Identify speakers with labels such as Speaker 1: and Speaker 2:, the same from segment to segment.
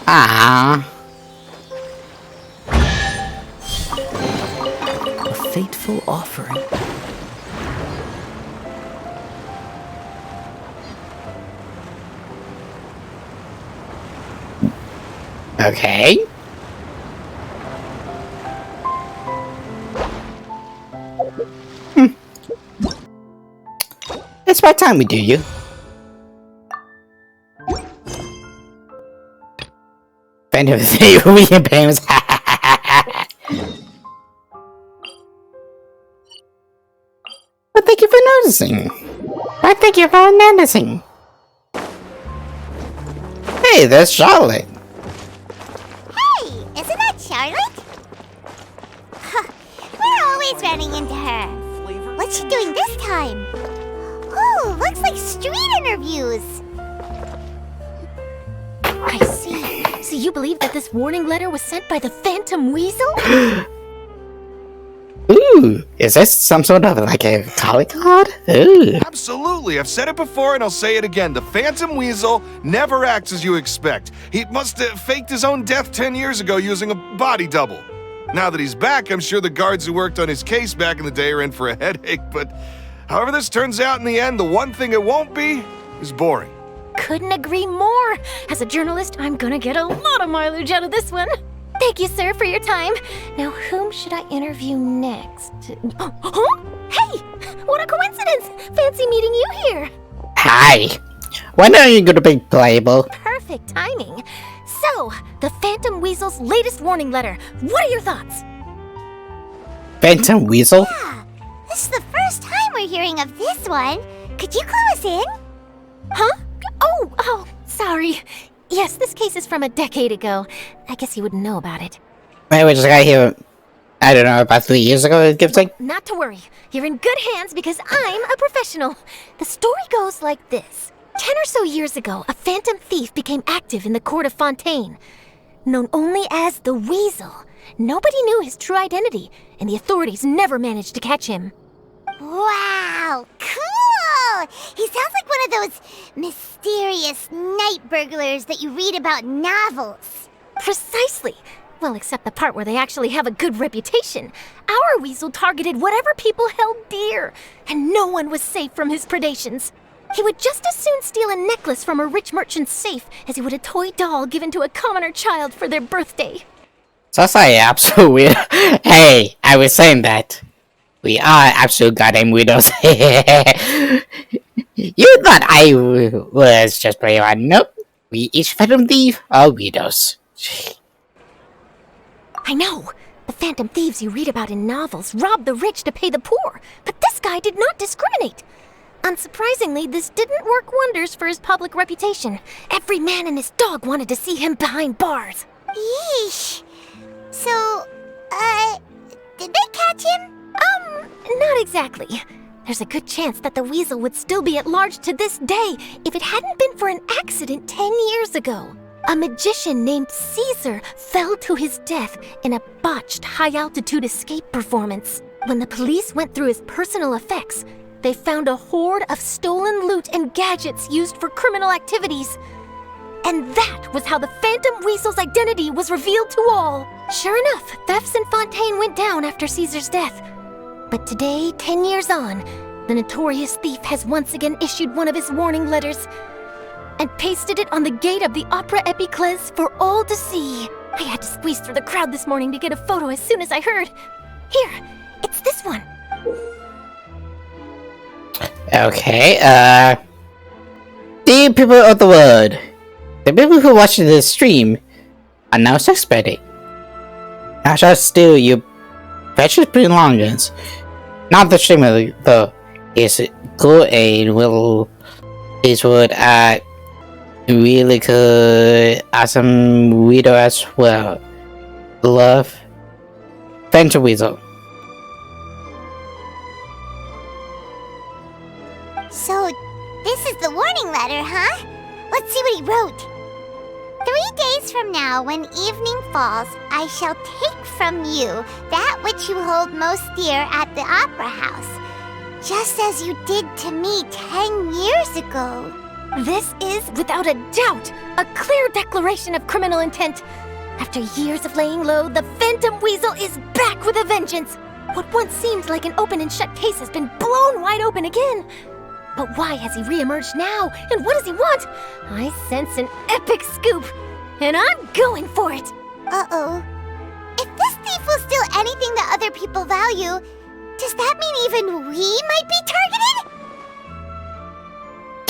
Speaker 1: Ah.
Speaker 2: A fateful offering.
Speaker 1: Okay. It's about time we do you. Bend of the weekend payments. But thank you for noticing. Hey, there's Charlotte.
Speaker 3: Hey, isn't that Charlotte? We're always running into her. What's she doing this time? Oh, looks like street interviews.
Speaker 4: I see. So you believe that this warning letter was sent by the Phantom Weasel?
Speaker 1: Ooh, is this some sort of like a calling card? Ooh.
Speaker 5: Absolutely, I've said it before and I'll say it again. The Phantom Weasel never acts as you expect. He must have faked his own death 10 years ago using a body double. Now that he's back, I'm sure the guards who worked on his case back in the day are in for a headache, but however this turns out in the end, the one thing it won't be is boring.
Speaker 4: Couldn't agree more. As a journalist, I'm gonna get a lot of mileage out of this one. Thank you, sir, for your time. Now, whom should I interview next? Huh? Hey! What a coincidence! Fancy meeting you here.
Speaker 1: Hi. When are you gonna be playable?
Speaker 4: Perfect timing. So, the Phantom Weasel's latest warning letter. What are your thoughts?
Speaker 1: Phantom Weasel?
Speaker 3: Yeah, this is the first time we're hearing of this one. Could you clue us in?
Speaker 4: Huh? Oh, sorry. Yes, this case is from a decade ago. I guess you wouldn't know about it.
Speaker 1: Wait, we just got here, I don't know, about 3 years ago, it gives like?
Speaker 4: Not to worry. You're in good hands because I'm a professional. The story goes like this. 10 or so years ago, a phantom thief became active in the court of Fontaine. Known only as the Weasel, nobody knew his true identity, and the authorities never managed to catch him.
Speaker 3: Wow, cool! He sounds like one of those mysterious night burglars that you read about in novels.
Speaker 4: Precisely. Well, except the part where they actually have a good reputation. Our Weasel targeted whatever people held dear, and no one was safe from his predations. He would just as soon steal a necklace from a rich merchant's safe as he would a toy doll given to a commoner child for their birthday.
Speaker 1: So that's like absolute weird. Hey, I was saying that. We are absolute goddamn weirdos. You thought I was just playing around. Nope. We each Phantom Thief are weirdos.
Speaker 4: I know. The phantom thieves you read about in novels rob the rich to pay the poor, but this guy did not discriminate. Unsurprisingly, this didn't work wonders for his public reputation. Every man and his dog wanted to see him behind bars.
Speaker 3: Yeesh. So, did they catch him?
Speaker 4: Not exactly. There's a good chance that the Weasel would still be at large to this day if it hadn't been for an accident 10 years ago. A magician named Caesar fell to his death in a botched high-altitude escape performance. When the police went through his personal effects, they found a hoard of stolen loot and gadgets used for criminal activities. And that was how the Phantom Weasel's identity was revealed to all. Sure enough, thefts in Fontaine went down after Caesar's death. But today, 10 years on, the notorious thief has once again issued one of his warning letters and pasted it on the gate of the Opera Epiclese for all to see. I had to squeeze through the crowd this morning to get a photo as soon as I heard. Here, it's this one.
Speaker 1: Okay, dear people of the world, the people who watch this stream are now suspecting. I shall steal your precious belongings. Not the streamer, though. Is good and will. This would really good, awesome widow as well. Love, Phantom Weasel.
Speaker 3: So, this is the warning letter, huh? Let's see what he wrote. 3 days from now, when evening falls, I shall take from you that which you hold most dear at the Opera House, just as you did to me 10 years ago.
Speaker 4: This is, without a doubt, A clear declaration of criminal intent. After years of laying low, the Phantom Weasel is back with a vengeance. What once seemed like an open and shut case has been blown wide open again. But why has he reemerged now? And what does he want? I sense an epic scoop, and I'm going for it.
Speaker 3: Uh-oh. If this thief will steal anything that other people value, does that mean even we might be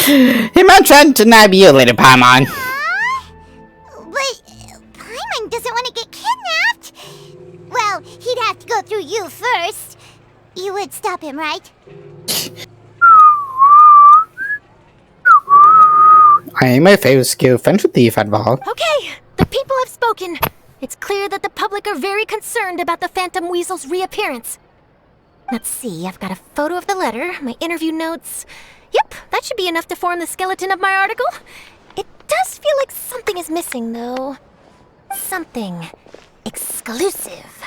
Speaker 3: targeted?
Speaker 1: He might try to nab you, Lady Paimon.
Speaker 3: But Paimon doesn't want to get kidnapped. Well, he'd have to go through you first. You would stop him, right?
Speaker 1: I am my favorite skill, friendship thief involved.
Speaker 4: Okay, the people have spoken. It's clear that the public are very concerned about the Phantom Weasel's reappearance. Let's see, I've got a photo of the letter, my interview notes. Yep, that should be enough to form the skeleton of my article. It does feel like something is missing, though. Something exclusive.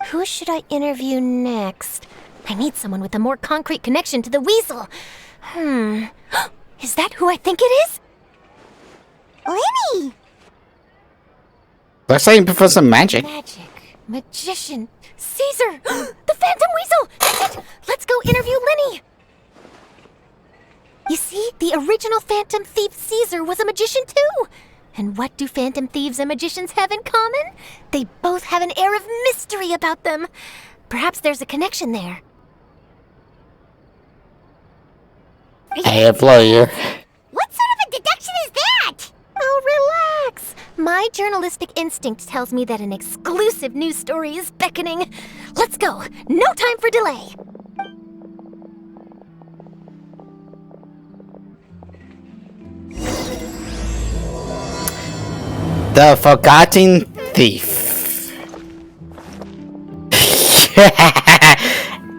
Speaker 4: Who should I interview next? I need someone with a more concrete connection to the Weasel. Is that who I think it is?
Speaker 3: Lenny!
Speaker 1: Looks like you prefer some magic.
Speaker 4: Magic. Magician. Caesar! The Phantom Weasel! That's it! Let's go interview Lenny! You see, the original Phantom Thief Caesar was a magician too! And what do Phantom Thieves and magicians have in common? They both have an air of mystery about them. Perhaps there's a connection there.
Speaker 1: Hey, lawyer.
Speaker 3: What sort of a deduction is that?
Speaker 4: Oh, relax. My journalistic instinct tells me that an exclusive news story is beckoning. Let's go. No time for delay.
Speaker 1: The Forgotten Thief.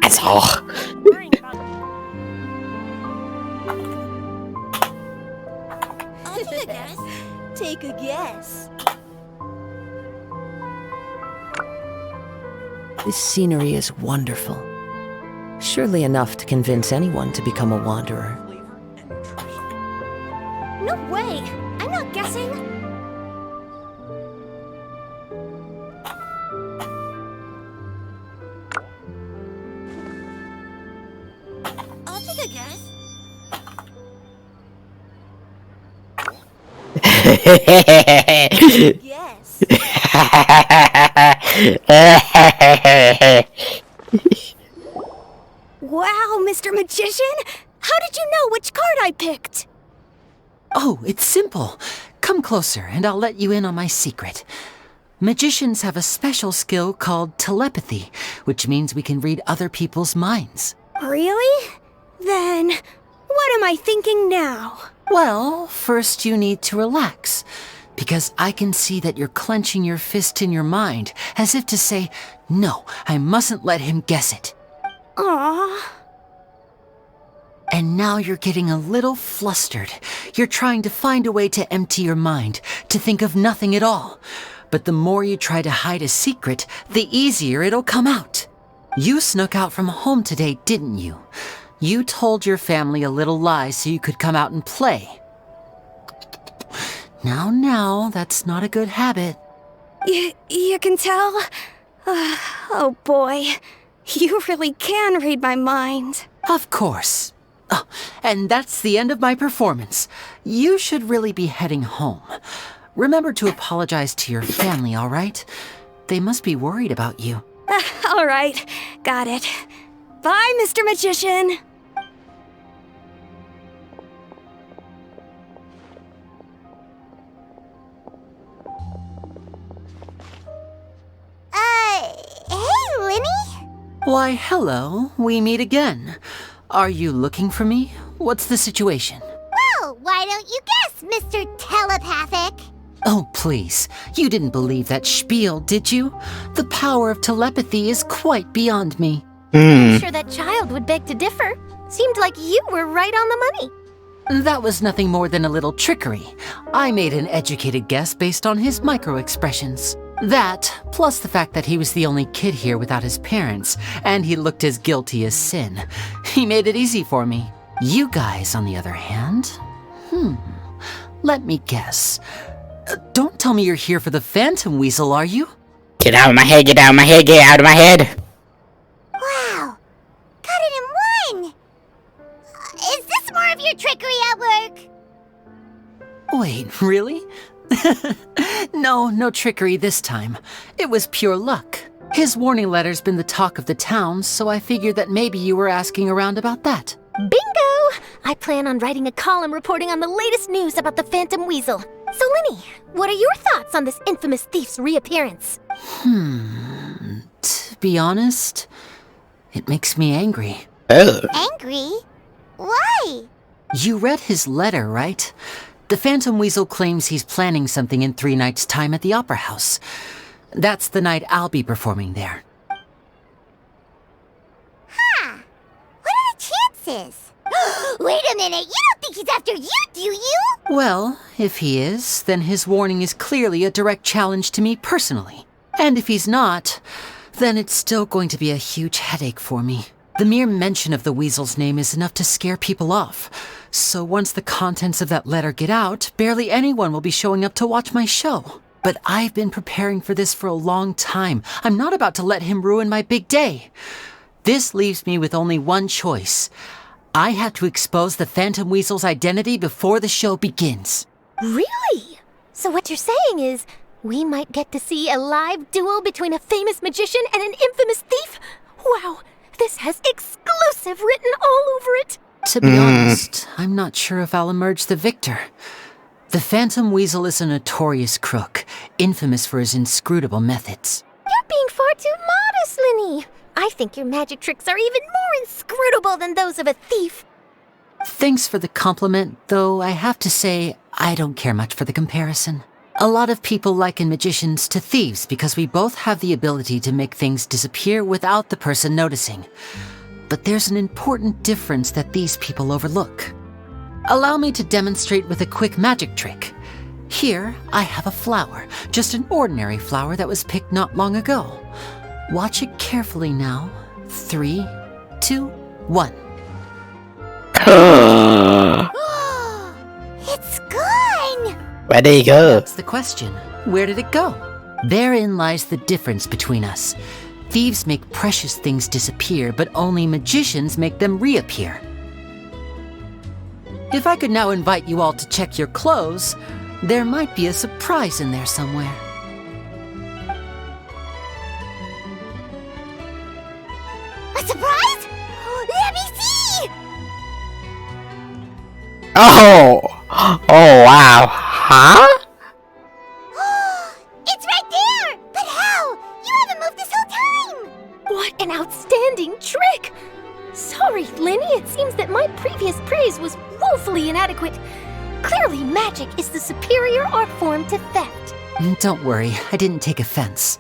Speaker 1: That's all.
Speaker 2: Take a guess. This scenery is wonderful. Surely enough to convince anyone to become a wanderer.
Speaker 4: No way. I'm not guessing.
Speaker 3: I'll take a guess.
Speaker 2: Yes.
Speaker 4: Wow, Mr. Magician! How did you know which card I picked?
Speaker 6: Oh, it's simple. Come closer and I'll let you in on my secret. Magicians have a special skill called telepathy, which means we can read other people's minds.
Speaker 4: Really? Then, what am I thinking now?
Speaker 6: Well, first you need to relax, because I can see that you're clenching your fist in your mind, as if to say, no, I mustn't let him guess it.
Speaker 4: Aww.
Speaker 6: And now you're getting a little flustered. You're trying to find a way to empty your mind, to think of nothing at all. But the more you try to hide a secret, the easier it'll come out. You snuck out from home today, didn't you? You told your family a little lie so you could come out and play. Now, that's not a good habit.
Speaker 4: You can tell? Oh boy, you really can read my mind.
Speaker 6: Of course. Oh, and that's the end of my performance. You should really be heading home. Remember to apologize to your family, all right? They must be worried about you.
Speaker 4: All right, got it. Bye, Mr. Magician.
Speaker 3: Hey, Lenny?
Speaker 6: Why, hello. We meet again. Are you looking for me? What's the situation?
Speaker 3: Well, why don't you guess, Mr. Telepathic?
Speaker 6: Oh, please. You didn't believe that spiel, did you? The power of telepathy is quite beyond me.
Speaker 4: I'm sure that child would beg to differ. Seemed like you were right on the money.
Speaker 6: That was nothing more than a little trickery. I made an educated guess based on his micro-expressions. That, plus the fact that he was the only kid here without his parents, and he looked as guilty as sin. He made it easy for me. You guys, on the other hand... Let me guess. Don't tell me you're here for the Phantom Weasel, are you?
Speaker 1: Get out of my head, get out of my head, get out of my head!
Speaker 3: Wow! Got it in one! Is this more of your trickery at work?
Speaker 6: Wait, really? No trickery this time. It was pure luck. His warning letter's been the talk of the town, so I figured that maybe you were asking around about that.
Speaker 4: Bingo! I plan on writing a column reporting on the latest news about the Phantom Weasel. So, Linny, what are your thoughts on this infamous thief's reappearance?
Speaker 6: To be honest, it makes me angry.
Speaker 1: Oh.
Speaker 3: Angry? Why?
Speaker 6: You read his letter, right? The Phantom Weasel claims he's planning something in 3 nights' time at the Opera House. That's the night I'll be performing there.
Speaker 3: Huh. What are the chances? Wait a minute, you don't think he's after you, do you?
Speaker 6: Well, if he is, then his warning is clearly a direct challenge to me personally. And if he's not, then it's still going to be a huge headache for me. The mere mention of the Weasel's name is enough to scare people off. So once the contents of that letter get out, barely anyone will be showing up to watch my show. But I've been preparing for this for a long time. I'm not about to let him ruin my big day. This leaves me with only one choice. I have to expose the Phantom Weasel's identity before the show begins.
Speaker 4: Really? So what you're saying is, we might get to see a live duel between a famous magician and an infamous thief? Wow, this has exclusive written all over it.
Speaker 6: To be honest, I'm not sure if I'll emerge the victor. The Phantom Weasel is a notorious crook, infamous for his inscrutable methods.
Speaker 4: You're being far too modest, Linny. I think your magic tricks are even more inscrutable than those of a thief.
Speaker 6: Thanks for the compliment, though I have to say, I don't care much for the comparison. A lot of people liken magicians to thieves because we both have the ability to make things disappear without the person noticing. But there's an important difference that these people overlook. Allow me to demonstrate with a quick magic trick. Here, I have a flower, just an ordinary flower that was picked not long ago. Watch it carefully now. 3, 2, 1.
Speaker 3: It's gone!
Speaker 1: Where'd they go?
Speaker 6: That's the question. Where did it go? Therein lies the difference between us. Thieves make precious things disappear, but only magicians make them reappear. If I could now invite you all to check your clothes, there might be a surprise in there somewhere.
Speaker 3: A surprise? Let me see!
Speaker 1: Oh! Oh, wow. Huh?
Speaker 3: It's right there! But how? You haven't moved this whole time!
Speaker 4: What an outstanding trick! Sorry, Linny, it seems that my previous praise was woefully inadequate. Clearly, magic is the superior art form to theft.
Speaker 6: Don't worry, I didn't take offense.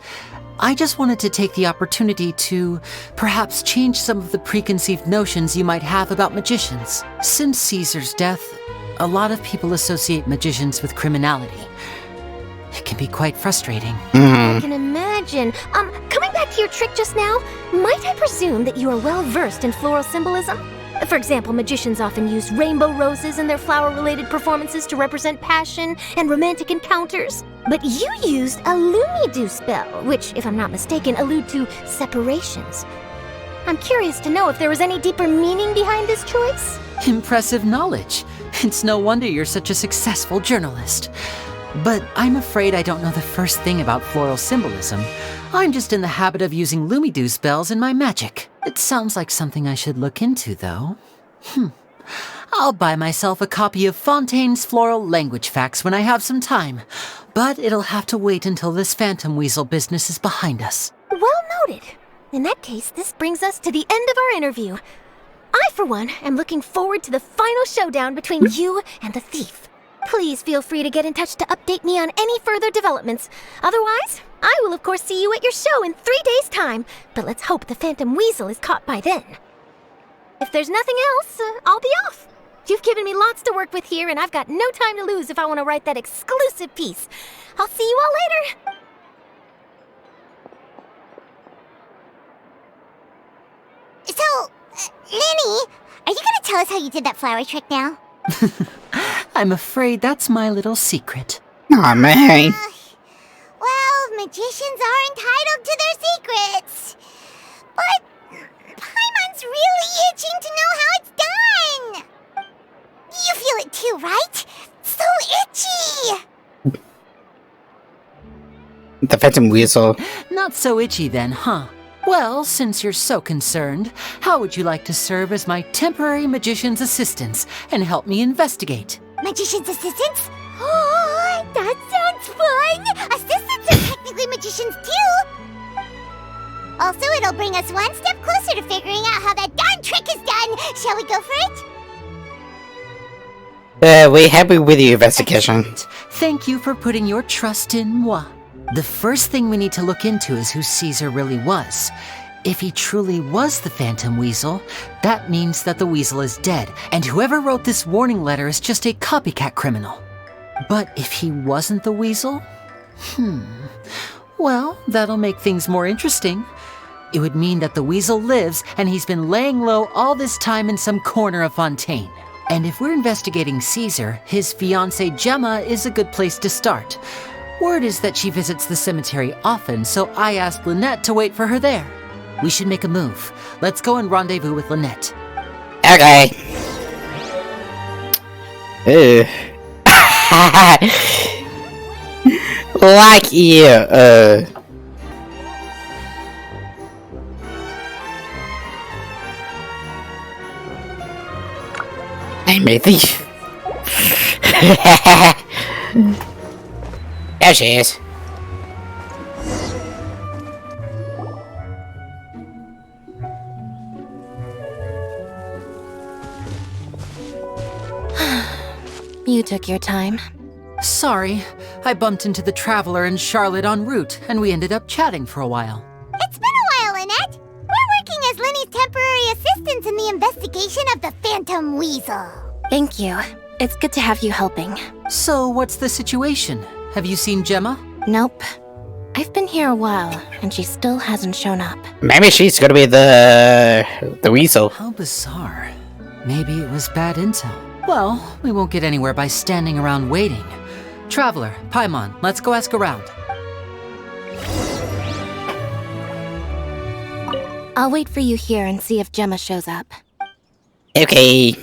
Speaker 6: I just wanted to take the opportunity to perhaps change some of the preconceived notions you might have about magicians. Since Caesar's death, a lot of people associate magicians with criminality. It can be quite frustrating.
Speaker 4: I can imagine. Coming back to your trick just now, might I presume that you are well versed in floral symbolism? For example, magicians often use rainbow roses in their flower-related performances to represent passion and romantic encounters. But you used a Lumidu spell, which, if I'm not mistaken, allude to separations. I'm curious to know if there was any deeper meaning behind this choice?
Speaker 6: Impressive knowledge. It's no wonder you're such a successful journalist. But I'm afraid I don't know the first thing about floral symbolism. I'm just in the habit of using Lumidu spells in my magic. It sounds like something I should look into, though. I'll buy myself a copy of Fontaine's Floral Language Facts when I have some time. But it'll have to wait until this Phantom Weasel business is behind us.
Speaker 4: Well noted. In that case, this brings us to the end of our interview. I, for one, am looking forward to the final showdown between you and the thief. Please feel free to get in touch to update me on any further developments. Otherwise, I will of course see you at your show in 3 days' time, but let's hope the Phantom Weasel is caught by then. If there's nothing else, I'll be off. You've given me lots to work with here, and I've got no time to lose if I want to write that exclusive piece. I'll see you all later!
Speaker 3: So, Lenny, are you gonna tell us how you did that flower trick now?
Speaker 6: I'm afraid that's my little secret.
Speaker 1: Aw, man.
Speaker 3: Well, magicians are entitled to their secrets. But Paimon's really itching to know how it's done. You feel it too, right? So itchy!
Speaker 1: The Phantom Weasel.
Speaker 6: Not so itchy then, huh? Well, since you're so concerned, how would you like to serve as my temporary magician's assistants and help me investigate?
Speaker 3: Magician's assistants? Oh, that sounds fun! Assistants are technically magicians too! Also, it'll bring us one step closer to figuring out how that darn trick is done! Shall we go for it?
Speaker 1: We're happy with the investigation.
Speaker 6: Thank you for putting your trust in moi. The first thing we need to look into is who Caesar really was. If he truly was the Phantom Weasel, that means that the Weasel is dead, and whoever wrote this warning letter is just a copycat criminal. But if he wasn't the Weasel? Well, that'll make things more interesting. It would mean that the Weasel lives, and he's been laying low all this time in some corner of Fontaine. And if we're investigating Caesar, his fiancée Gemma is a good place to start. Word is that she visits the cemetery often, so I asked Lynette to wait for her there. We should make a move. Let's go and rendezvous with Lynette.
Speaker 1: Okay. Ew. Like you, I'm a thief. There she is.
Speaker 4: You took your time.
Speaker 6: Sorry, I bumped into the Traveler and Charlotte en route, and we ended up chatting for a while.
Speaker 3: It's been a while, Lynette! We're working as Lenny's temporary assistants in the investigation of the Phantom Weasel.
Speaker 4: Thank you. It's good to have you helping.
Speaker 6: So, what's the situation? Have you seen Gemma?
Speaker 4: Nope. I've been here a while, and she still hasn't shown up.
Speaker 1: Maybe she's gonna be the Weasel.
Speaker 6: How bizarre. Maybe it was bad intel. Well, we won't get anywhere by standing around waiting. Traveler, Paimon, let's go ask around.
Speaker 4: I'll wait for you here and see if Gemma shows up.
Speaker 1: Okay.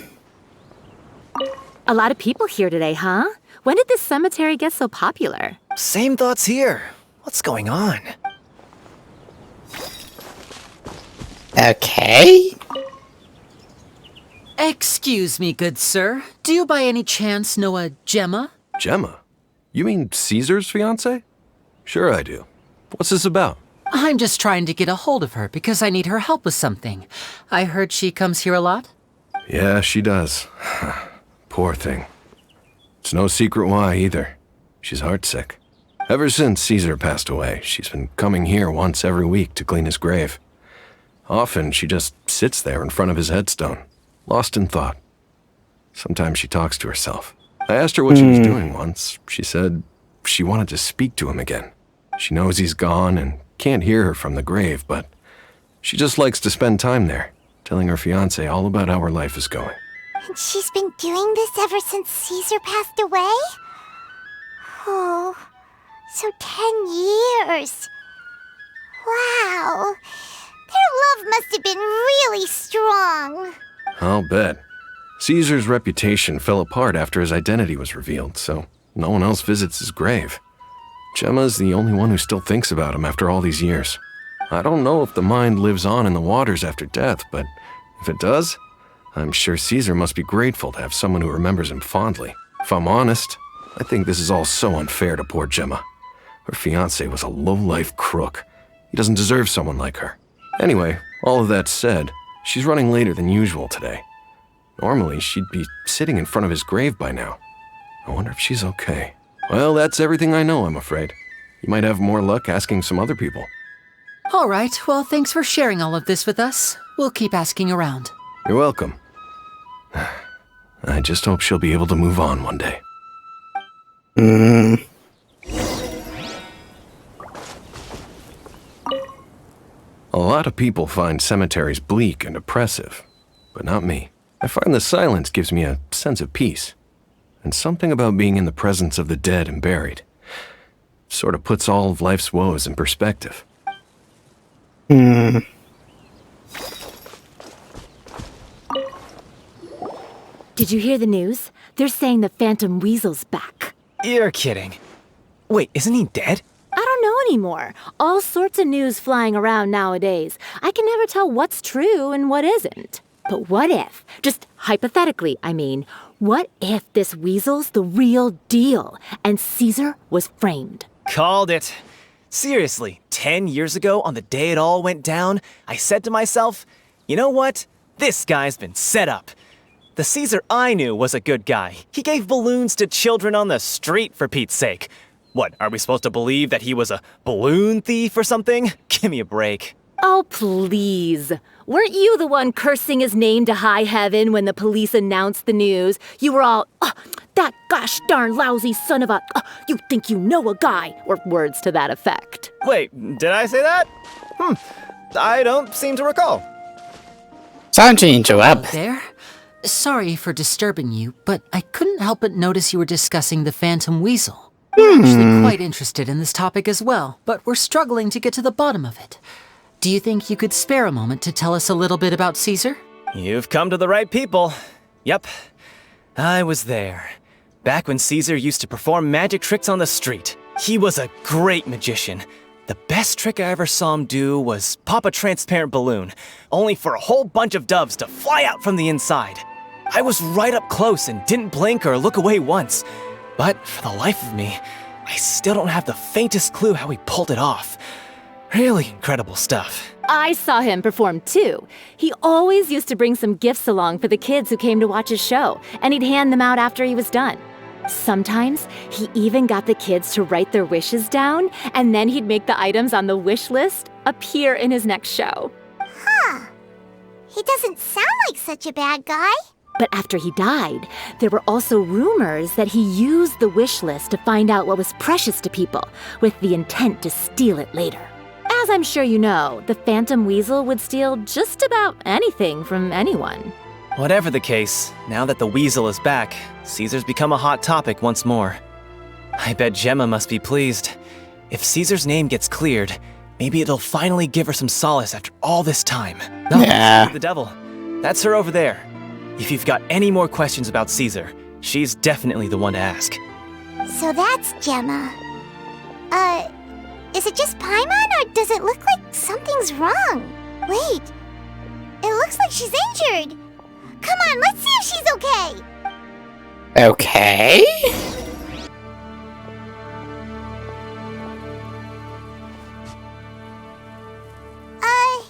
Speaker 7: A lot of people here today, huh? When did this cemetery get so popular?
Speaker 8: Same thoughts here. What's going on?
Speaker 1: Okay.
Speaker 6: Excuse me, good sir. Do you by any chance know a Gemma?
Speaker 9: Gemma? You mean Caesar's fiancée? Sure I do. What's this about?
Speaker 6: I'm just trying to get a hold of her because I need her help with something. I heard she comes here a lot.
Speaker 9: Yeah, she does. Poor thing. It's no secret why either. She's heartsick. Ever since Caesar passed away, she's been coming here once every week to clean his grave. Often she just sits there in front of his headstone, lost in thought. Sometimes she talks to herself. I asked her what she was doing once. She said she wanted to speak to him again. She knows he's gone and can't hear her from the grave, but she just likes to spend time there, telling her fiancé all about how her life is going.
Speaker 3: And she's been doing this ever since Caesar passed away? Oh, so 10 years. Wow. Their love must have been really strong.
Speaker 9: I'll bet. Caesar's reputation fell apart after his identity was revealed, so no one else visits his grave. Gemma's the only one who still thinks about him after all these years. I don't know if the mind lives on in the waters after death, but if it does, I'm sure Caesar must be grateful to have someone who remembers him fondly. If I'm honest, I think this is all so unfair to poor Gemma. Her fiancé was a low-life crook. He doesn't deserve someone like her. Anyway, all of that said, she's running later than usual today. Normally, she'd be sitting in front of his grave by now. I wonder if she's okay. Well, that's everything I know, I'm afraid. You might have more luck asking some other people.
Speaker 6: All right, well, thanks for sharing all of this with us. We'll keep asking around.
Speaker 9: You're welcome. I just hope she'll be able to move on one day. A lot of people find cemeteries bleak and oppressive, but not me. I find the silence gives me a sense of peace. and something about being in the presence of the dead and buried. Sort of puts all of life's woes in perspective.
Speaker 7: Did you hear the news? They're saying the Phantom Weasel's back.
Speaker 8: You're kidding. Wait, isn't he dead?
Speaker 7: I don't know anymore. All sorts of news flying around nowadays. I can never tell what's true and what isn't. But what if, just hypothetically, I mean, what if this weasel's the real deal and Caesar was framed?
Speaker 8: Called it. Seriously, 10 years ago, on the day it all went down, I said to myself, you know what? This guy's been set up. The Caesar I knew was a good guy. He gave balloons to children on the street, for Pete's sake. What, are we supposed to believe that he was a balloon thief or something? Give me a break.
Speaker 7: Oh, please. Weren't you the one cursing his name to high heaven when the police announced the news? You were all, that gosh darn lousy son of a, you think you know a guy, or words to that effect.
Speaker 8: Wait, did I say that? I don't seem to recall.
Speaker 1: Sorry to interrupt.
Speaker 6: There? Sorry for disturbing you, but I couldn't help but notice you were discussing the Phantom Weasel. We're actually quite interested in this topic as well, but we're struggling to get to the bottom of it. Do you think you could spare a moment to tell us a little bit about Caesar?
Speaker 8: You've come to the right people. Yep, I was there. Back when Caesar used to perform magic tricks on the street. He was a great magician. The best trick I ever saw him do was pop a transparent balloon, only for a whole bunch of doves to fly out from the inside. I was right up close and didn't blink or look away once. But for the life of me, I still don't have the faintest clue how he pulled it off. Really incredible stuff.
Speaker 7: I saw him perform too. He always used to bring some gifts along for the kids who came to watch his show, and he'd hand them out after he was done. Sometimes he even got the kids to write their wishes down, and then he'd make the items on the wish list appear in his next show.
Speaker 3: Huh. He doesn't sound like such a bad guy.
Speaker 7: But after he died, there were also rumors that he used the wish list to find out what was precious to people, with the intent to steal it later. As I'm sure you know, the Phantom Weasel would steal just about anything from anyone.
Speaker 8: Whatever the case, now that the Weasel is back, Caesar's become a hot topic once more. I bet Gemma must be pleased. If Caesar's name gets cleared, maybe it'll finally give her some solace after all this time. No,
Speaker 1: Yeah.
Speaker 8: the devil. That's her over there. If you've got any more questions about Caesar, she's definitely the one to ask.
Speaker 3: So that's Gemma. Is it just Paimon, or does it look like something's wrong? Wait, it looks like she's injured. Come on, let's see if she's okay.
Speaker 1: Okay.
Speaker 3: Hi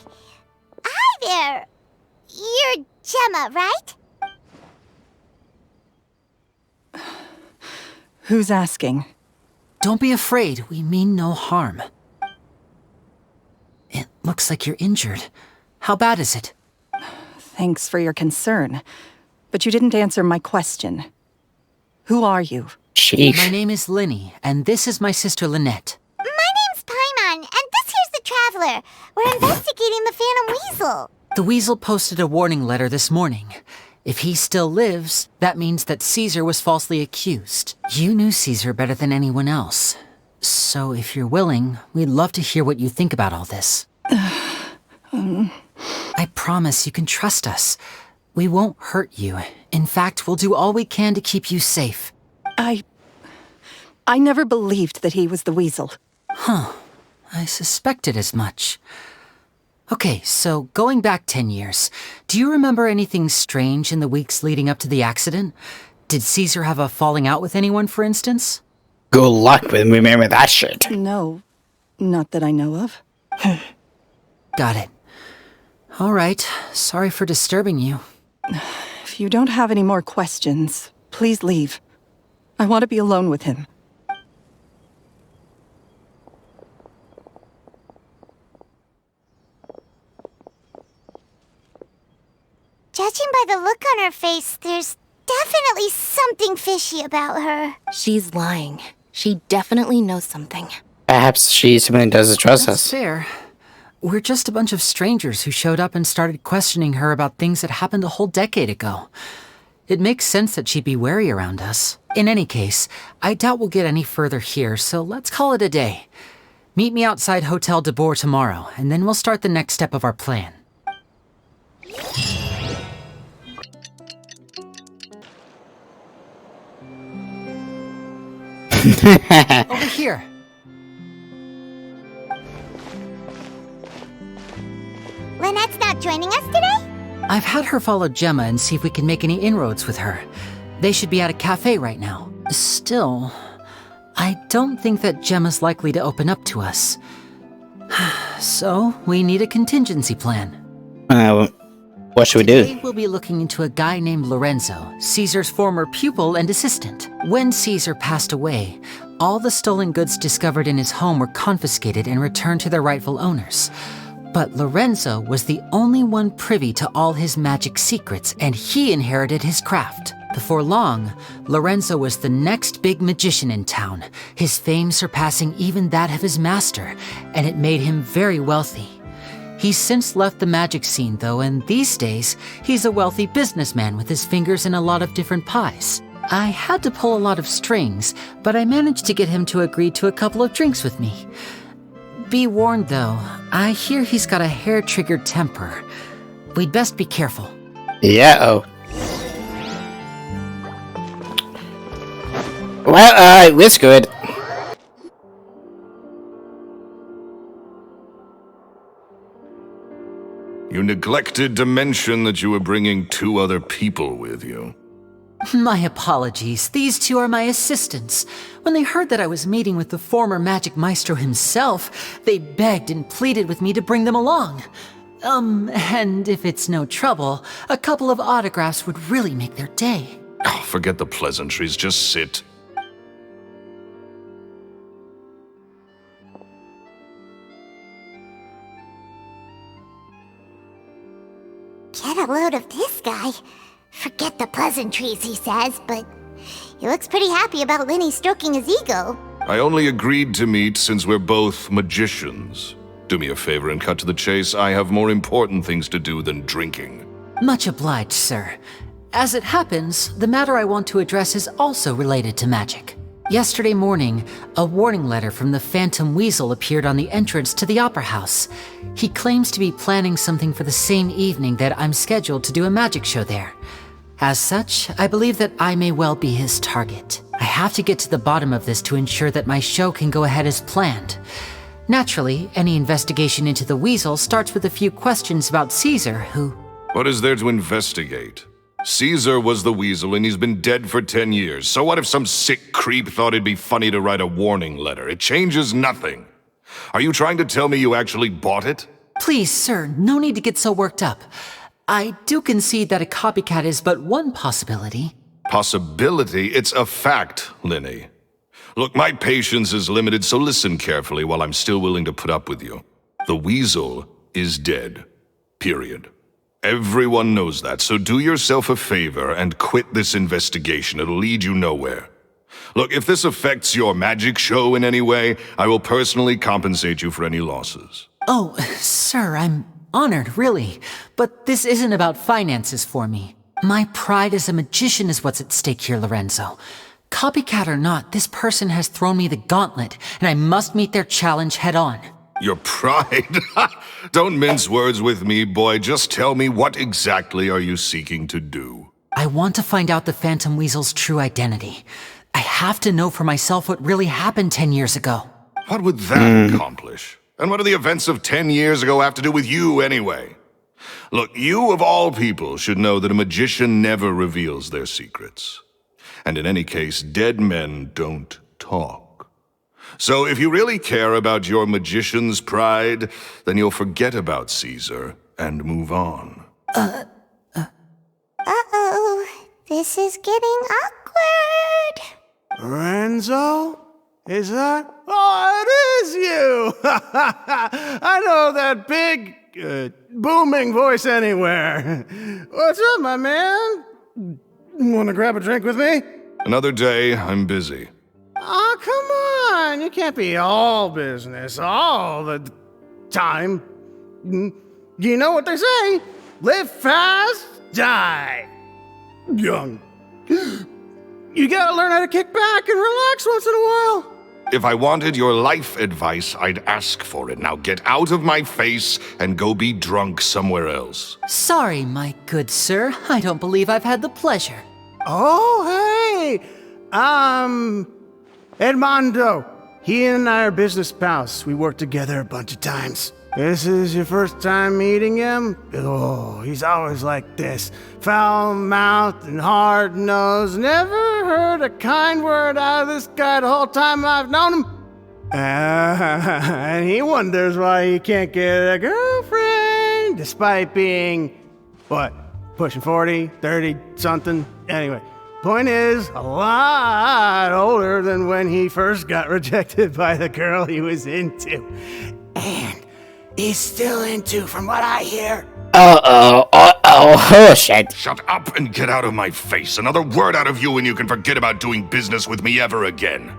Speaker 3: there. You're Gemma, right?
Speaker 10: Who's asking?
Speaker 6: Don't be afraid, we mean no harm. It looks like you're injured. How bad is it?
Speaker 10: Thanks for your concern, but you didn't answer my question. Who are you?
Speaker 1: Sheesh.
Speaker 6: My name is Linny, and this is my sister Lynette.
Speaker 3: My name's Paimon, and this here's the Traveler. We're investigating the Phantom Weasel.
Speaker 6: The Weasel posted a warning letter this morning. If he still lives, that means that Caesar was falsely accused. You knew Caesar better than anyone else. So if you're willing, we'd love to hear what you think about all this. I promise you can trust us. We won't hurt you. In fact, we'll do all we can to keep you safe.
Speaker 10: I never believed that he was the Weasel.
Speaker 6: Huh. I suspected as much. Okay, so going back 10 years, do you remember anything strange in the weeks leading up to the accident? Did Caesar have a falling out with anyone, for instance?
Speaker 1: Good luck with remembering that shit.
Speaker 10: No, not that I know of.
Speaker 6: Got it. All right, sorry for disturbing you.
Speaker 10: If you don't have any more questions, please leave. I want to be alone with him.
Speaker 3: Judging by the look on her face, there's definitely something fishy about her.
Speaker 4: She's lying. She definitely knows something.
Speaker 1: Perhaps she simply doesn't trust
Speaker 6: That's
Speaker 1: us.
Speaker 6: fair. We're just a bunch of strangers who showed up and started questioning her about things that happened a whole decade ago. It makes sense that she'd be wary around us. In any case, I doubt we'll get any further here, so let's call it a day. Meet me outside Hotel de Boer tomorrow, and then we'll start the next step of our plan. Over here.
Speaker 3: Lynette's not joining us today?
Speaker 6: I've had her follow Gemma and see if we can make any inroads with her. They should be at a cafe right now. Still, I don't think that Gemma's likely to open up to us. So, we need a contingency plan.
Speaker 1: What should we do?
Speaker 6: Today we'll be looking into a guy named Lorenzo, Caesar's former pupil and assistant. When Caesar passed away, all the stolen goods discovered in his home were confiscated and returned to their rightful owners. But Lorenzo was the only one privy to all his magic secrets, and he inherited his craft. Before long, Lorenzo was the next big magician in town, his fame surpassing even that of his master, and it made him very wealthy. He's since left the magic scene though, and these days, he's a wealthy businessman with his fingers in a lot of different pies. I had to pull a lot of strings, but I managed to get him to agree to a couple of drinks with me. Be warned though, I hear he's got a hair-triggered temper. We'd best be careful.
Speaker 1: Yeah, Well, that's good.
Speaker 5: You neglected to mention that you were bringing 2 other people with you.
Speaker 6: My apologies. These 2 are my assistants. When they heard that I was meeting with the former magic maestro himself, they begged and pleaded with me to bring them along. And if it's no trouble, a couple of autographs would really make their day.
Speaker 5: Oh, forget the pleasantries, just sit.
Speaker 3: Get a load of this guy. Forget the pleasantries, he says, but he looks pretty happy about Lenny stroking his ego.
Speaker 5: I only agreed to meet since we're both magicians. Do me a favor and cut to the chase. I have more important things to do than drinking.
Speaker 6: Much obliged, sir. As it happens, the matter I want to address is also related to magic. Yesterday morning, a warning letter from the Phantom Weasel appeared on the entrance to the Opera House. He claims to be planning something for the same evening that I'm scheduled to do a magic show there. As such, I believe that I may well be his target. I have to get to the bottom of this to ensure that my show can go ahead as planned. Naturally, any investigation into the Weasel starts with a few questions about Caesar, who...
Speaker 5: What is there to investigate? Caesar was the Weasel and he's been dead for 10 years. So what if some sick creep thought it'd be funny to write a warning letter? It changes nothing. Are you trying to tell me you actually bought it?
Speaker 6: Please, sir, no need to get so worked up. I do concede that a copycat is but one possibility.
Speaker 5: Possibility? It's a fact, Linny. Look, my patience is limited, so listen carefully while I'm still willing to put up with you. The Weasel is dead. Period. Everyone knows that, so do yourself a favor and quit this investigation. It'll lead you nowhere. Look, if this affects your magic show in any way, I will personally compensate you for any losses.
Speaker 6: Oh, sir, I'm honored, really. But this isn't about finances for me. My pride as a magician is what's at stake here, Lorenzo. Copycat or not, this person has thrown me the gauntlet, and I must meet their challenge head on.
Speaker 5: Your pride? Don't mince words with me, boy. Just tell me, what exactly are you seeking to do?
Speaker 6: I want to find out the Phantom Weasel's true identity. I have to know for myself what really happened 10 years ago.
Speaker 5: What would that accomplish? And what do the events of 10 years ago have to do with you, anyway? Look, you of all people should know that a magician never reveals their secrets. And in any case, dead men don't talk. So if you really care about your magician's pride, then you'll forget about Caesar and move on.
Speaker 3: Uh-oh. This is getting awkward.
Speaker 11: Lorenzo? Is that? Oh, it is you! I know that big, booming voice anywhere. What's up, my man? Want to grab a drink with me?
Speaker 5: Another day, I'm busy.
Speaker 11: Oh, come on. You can't be all business all the time. You know what they say? Live fast, die. young. You gotta learn how to kick back and relax once in a while.
Speaker 5: If I wanted your life advice, I'd ask for it. Now get out of my face and go be drunk somewhere else.
Speaker 6: Sorry, my good sir. I don't believe I've had the pleasure.
Speaker 11: Oh, hey! Edmondo. He and I are business pals. We worked together a bunch of times. This is your first time meeting him? Oh, he's always like this. Foul-mouthed and hard-nosed. Never heard a kind word out of this guy the whole time I've known him. And he wonders why he can't get a girlfriend, despite being, what, pushing 40, 30, something? Anyway, point is, a lot older than when he first got rejected by the girl he was into. And he's still into, from what I hear.
Speaker 1: Oh, shit.
Speaker 5: Shut up and get out of my face. Another word out of you and you can forget about doing business with me ever again.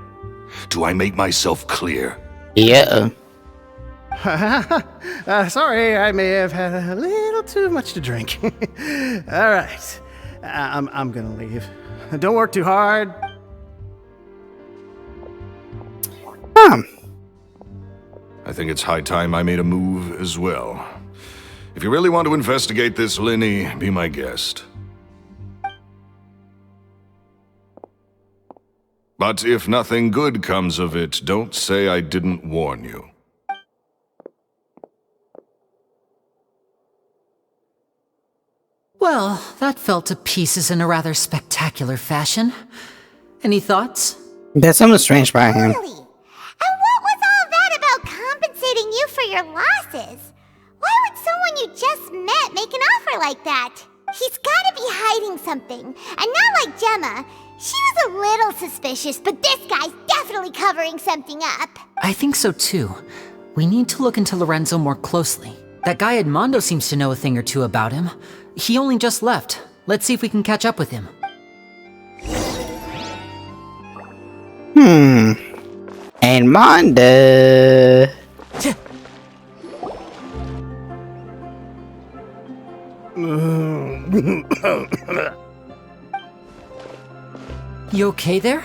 Speaker 5: Do I make myself clear?
Speaker 1: Yeah.
Speaker 11: Sorry, I may have had a little too much to drink. All right, I'm gonna leave. Don't work too hard.
Speaker 5: I think it's high time I made a move as well. If you really want to investigate this, Lenny, be my guest. But if nothing good comes of it, don't say I didn't warn you.
Speaker 6: Well, that fell to pieces in a rather spectacular fashion. Any thoughts?
Speaker 1: There's something strange about him.
Speaker 3: Really? And what was all that about compensating you for your losses? Why would someone you just met make an offer like that? He's gotta be hiding something. And not like Gemma. She was a little suspicious, but this guy's definitely covering something up.
Speaker 6: I think so too. We need to look into Lorenzo more closely. That guy Edmondo seems to know a thing or two about him. He only just left. Let's see if we can catch up with him.
Speaker 1: Edmondo.
Speaker 6: You okay there?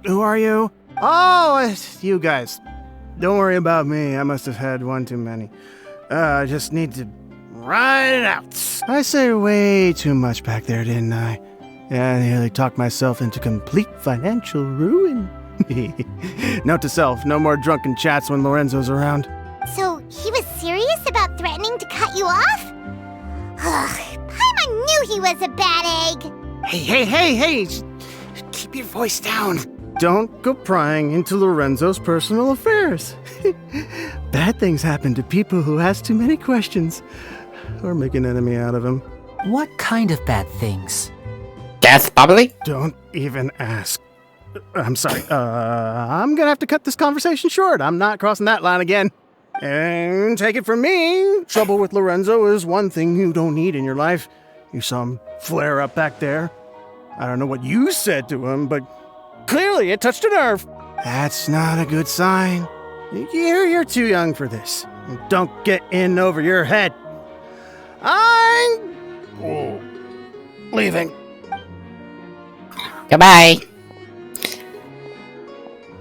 Speaker 11: Who are you? Oh, it's you guys. Don't worry about me. I must have had one too many. I just need to ride it out. I said way too much back there, didn't I? Yeah, I nearly talked myself into complete financial ruin. Note to self, no more drunken chats when Lorenzo's around.
Speaker 3: So, he was serious about threatening to cut you off? Paimon knew he was a bad egg!
Speaker 11: Hey! Keep your voice down. Don't go prying into Lorenzo's personal affairs. Bad things happen to people who ask too many questions. Or make an enemy out of him.
Speaker 6: What kind of bad things?
Speaker 1: Death, probably?
Speaker 11: Don't even ask. I'm sorry. I'm gonna have to cut this conversation short. I'm not crossing that line again. And take it from me, trouble with Lorenzo is one thing you don't need in your life. You saw him flare up back there. I don't know what you said to him, but clearly it touched a nerve. That's not a good sign. You're too young for this. Don't get in over your head. I'm leaving.
Speaker 1: Goodbye.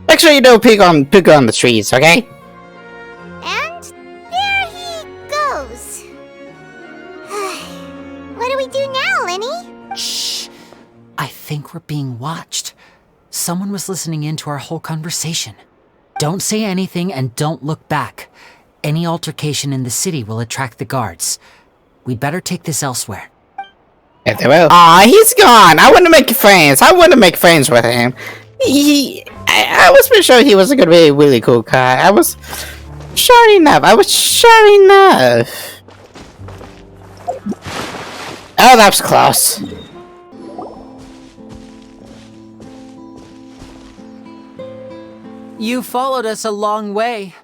Speaker 1: Make sure you don't pick on the trees, okay?
Speaker 3: And there he goes. What do we do now, Lenny?
Speaker 6: Shh. I think we're being watched. Someone was listening in to our whole conversation. Don't say anything and don't look back. Any altercation in the city will attract the guards. We'd better take this elsewhere.
Speaker 1: If they will. Aw, he's gone. I want to make friends. I want to make friends with him. I was pretty sure he was going to be a really cool guy. I was sure enough. Oh, that was close.
Speaker 6: You followed us a long way.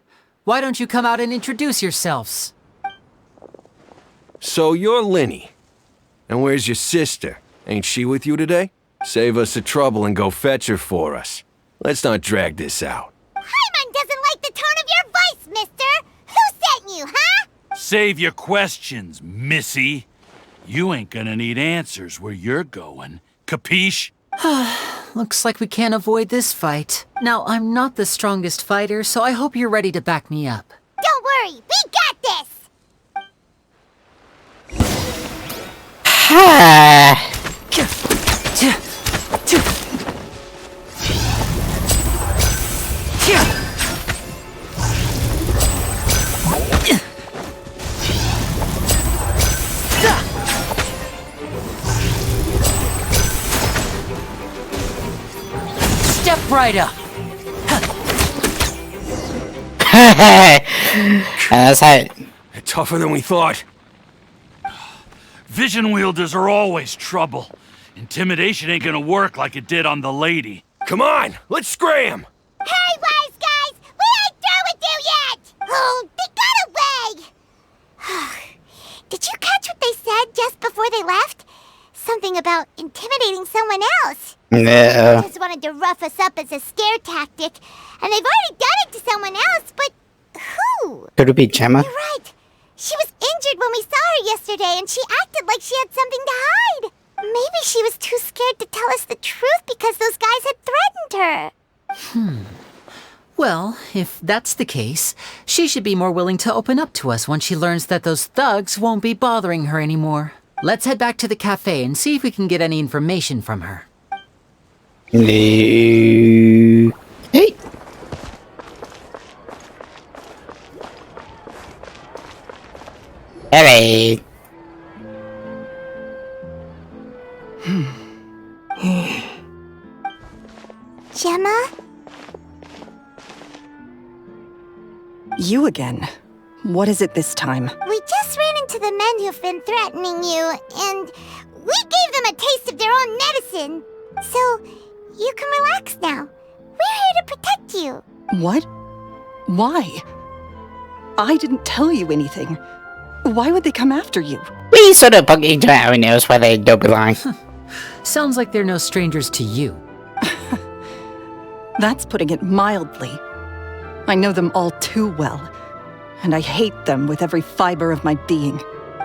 Speaker 6: Why don't you come out and introduce yourselves?
Speaker 9: So you're Lenny. And where's your sister? Ain't she with you today? Save us the trouble and go fetch her for us. Let's not drag this out.
Speaker 3: Paimon doesn't like the tone of your voice, mister! Who sent you, huh?
Speaker 12: Save your questions, missy. You ain't gonna need answers where you're going. Capiche?
Speaker 6: Looks like we can't avoid this fight. Now, I'm not the strongest fighter, so I hope you're ready to back me up.
Speaker 3: Don't worry, we got this!
Speaker 6: Step right up.
Speaker 1: That's how.
Speaker 9: Tougher than we thought.
Speaker 12: Vision wielders are always trouble. Intimidation ain't gonna work like it did on the lady.
Speaker 9: Come on, let's scram!
Speaker 3: Hey, wise guys! We ain't through with you yet! Oh, they got away! Did you catch what they said just before they left? Something about intimidating someone else.
Speaker 1: No.
Speaker 3: Just wanted to rough us up as a scare tactic, and they've already done it to someone else, but who?
Speaker 1: Could it be Gemma?
Speaker 3: You're right. She was injured when we saw her yesterday, and she acted like she had something to hide. Maybe she was too scared to tell us the truth because those guys had threatened her.
Speaker 6: Well, if that's the case, she should be more willing to open up to us once she learns that those thugs won't be bothering her anymore. Let's head back to the cafe and see if we can get any information from her.
Speaker 1: No. Hey. Hey.
Speaker 3: Gemma?
Speaker 10: You again. What is it this time?
Speaker 3: We just ran into the men who've been threatening you, and we gave them a taste of their own medicine. So, you can relax now. We're here to protect you.
Speaker 10: What? Why? I didn't tell you anything. Why would they come after you?
Speaker 1: We sort of poke each other knows where they don't belong.
Speaker 6: Sounds like they're no strangers to you.
Speaker 10: That's putting it mildly. I know them all too well, and I hate them with every fiber of my being.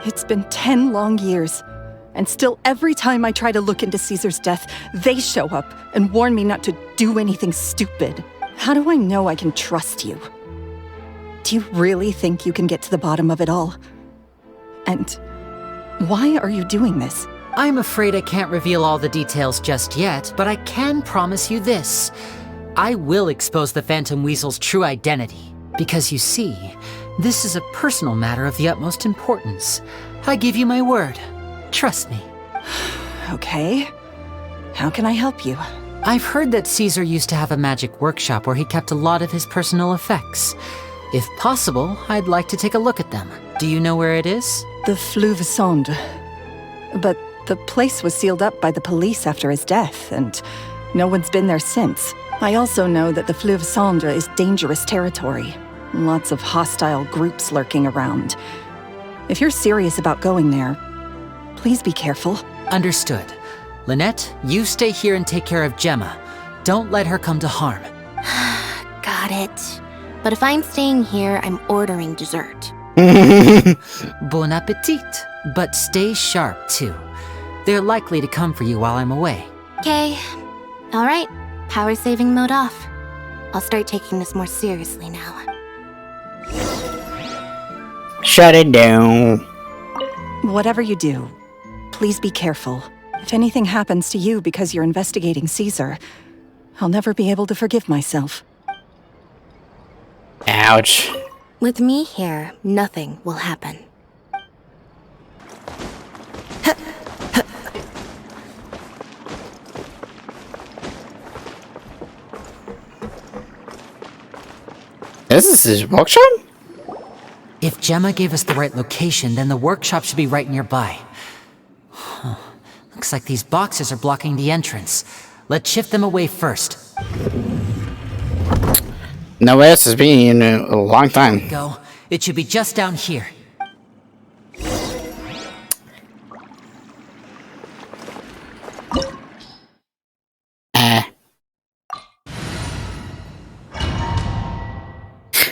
Speaker 10: It's been 10 long years, and still every time I try to look into Caesar's death, they show up and warn me not to do anything stupid. How do I know I can trust you? Do you really think you can get to the bottom of it all? And why are you doing this?
Speaker 6: I'm afraid I can't reveal all the details just yet, but I can promise you this. I will expose the Phantom Weasel's true identity. Because you see, this is a personal matter of the utmost importance. I give you my word. Trust me.
Speaker 10: Okay. How can I help you?
Speaker 6: I've heard that Caesar used to have a magic workshop where he kept a lot of his personal effects. If possible, I'd like to take a look at them. Do you know where it is?
Speaker 10: The Fleuve Sonde. But the place was sealed up by the police after his death, and no one's been there since. I also know that the Fleuve Sonde is dangerous territory. Lots of hostile groups lurking around. If you're serious about going there, please be careful.
Speaker 6: Understood. Lynette, you stay here and take care of Gemma. Don't let her come to harm.
Speaker 4: Got it. But if I'm staying here, I'm ordering dessert.
Speaker 6: Bon appetit. But stay sharp, too. They're likely to come for you while I'm away.
Speaker 4: Okay. All right. Power saving mode off. I'll start taking this more seriously now.
Speaker 1: Shut it down.
Speaker 10: Whatever you do, please be careful. If anything happens to you because you're investigating Caesar, I'll never be able to forgive myself.
Speaker 1: Ouch.
Speaker 4: With me here, nothing will happen.
Speaker 1: This is his workshop?
Speaker 6: If Gemma gave us the right location, then the workshop should be right nearby. Huh. Looks like these boxes are blocking the entrance. Let's shift them away first.
Speaker 1: No else has been in a long time.
Speaker 6: Go. It should be just down here.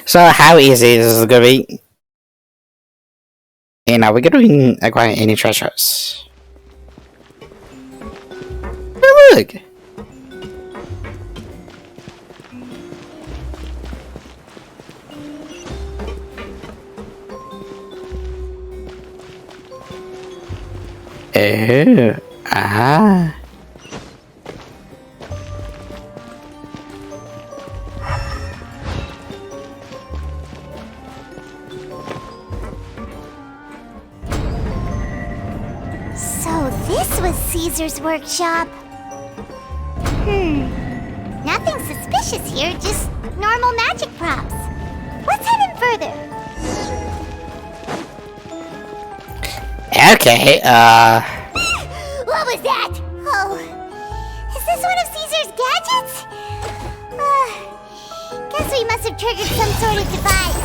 Speaker 1: So how easy is this gonna be? And are we gonna acquire any treasures? Oh, look! Oh, ah.
Speaker 3: So this was Caesar's workshop. Nothing suspicious here, just normal magic props. Let's head in further.
Speaker 1: Okay,
Speaker 3: What was that? Oh, is this one of Caesar's gadgets? Guess we must have triggered some sort of device.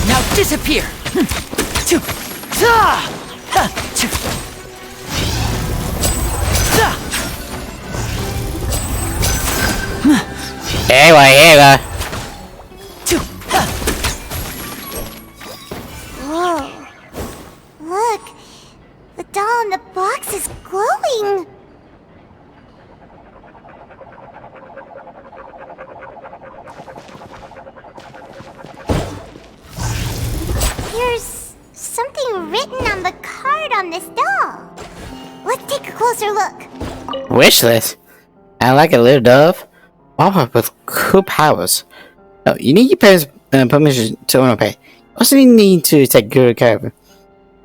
Speaker 6: Now disappear!
Speaker 1: here
Speaker 3: Whoa. Look, the doll in the box is glowing. There's something written on the card on this doll. Let's take a closer look.
Speaker 1: Wish list. I like a little dove. Pop-up with cool powers. Oh, you need your parents' permission to own a pay. Also, you need to take good care of it.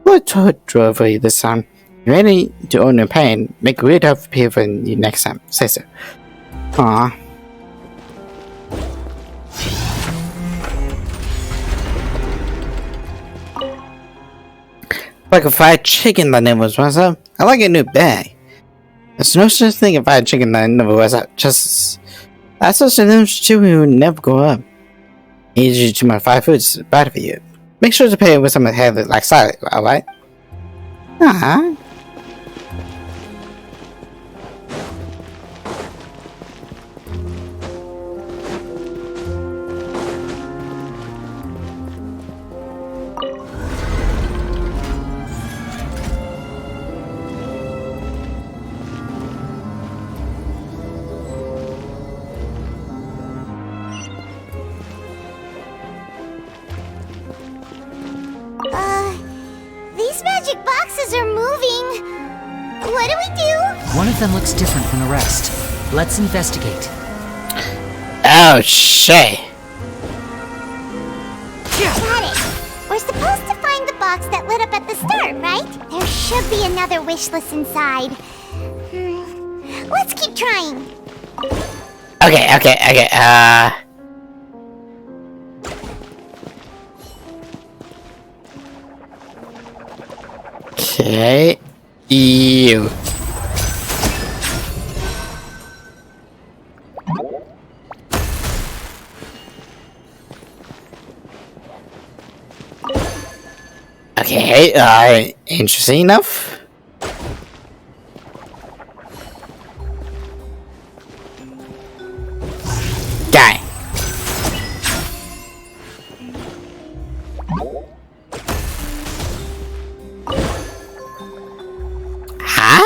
Speaker 1: What drove for you this time? You're ready to own a pay and make a weird dove appear for you next time. Say so. Aww. Like a fried chicken that never was up. I like a new bag. There's no such thing as fried chicken that never was up. Just that's such an industry who would never go up. Eat you too much fried food is bad for you. Make sure to pay it with some head like salad, alright?
Speaker 3: These magic boxes are moving. What do we do?
Speaker 6: One of them looks different from the rest. Let's investigate.
Speaker 1: Oh, shit.
Speaker 3: Got it. We're supposed to find the box that lit up at the start, right? There should be another wish list inside. Let's keep trying.
Speaker 1: Okay, Okay. Ew. Okay, interesting enough. Guy. Huh?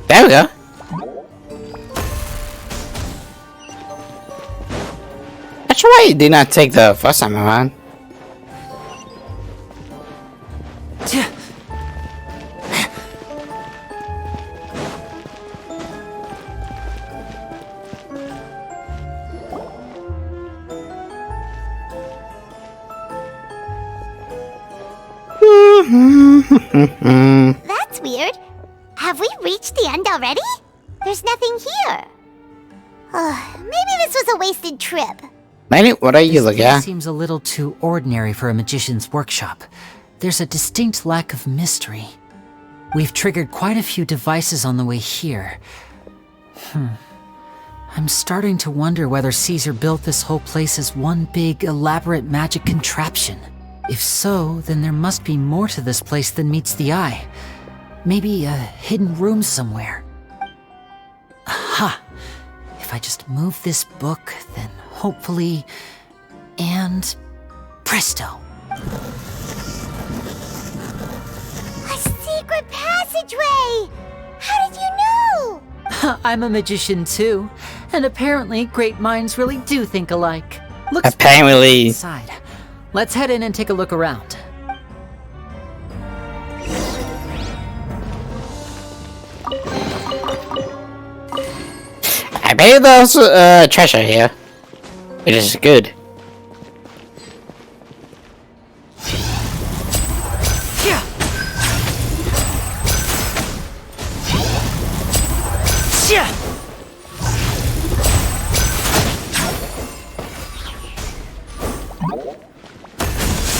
Speaker 1: There we go. That's why you did not take the first time around.
Speaker 3: That's weird. Have we reached the end already? There's nothing here. Maybe this was a wasted trip.
Speaker 1: Manny, what are you
Speaker 6: This
Speaker 1: looking
Speaker 6: place
Speaker 1: at?
Speaker 6: seems a little too ordinary for a magician's workshop. there's a distinct lack of mystery. We've triggered quite a few devices on the way here. I'm starting to wonder whether Caesar built this whole place as one big, elaborate magic contraption. If so, then there must be more to this place than meets the eye. Maybe a hidden room somewhere. Aha! If I just move this book, then hopefully... and... presto!
Speaker 3: A secret passageway! How did you know?
Speaker 6: I'm a magician too, and apparently great minds really do think alike. Looks
Speaker 1: Apparently.
Speaker 6: inside. Let's head in and take a look around.
Speaker 1: I bet there's treasure here, which is good.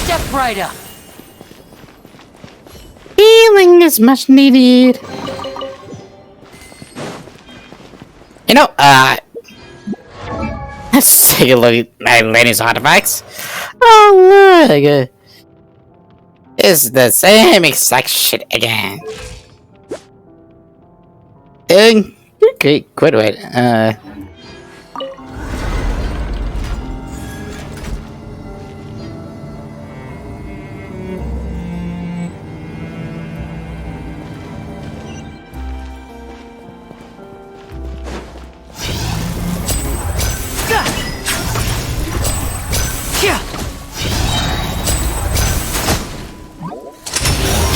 Speaker 6: Step right up.
Speaker 1: Healing is much needed. You know, let's take a look at my Lenny's artifacts. Oh, look. It's the same exact shit again. Okay, quite right.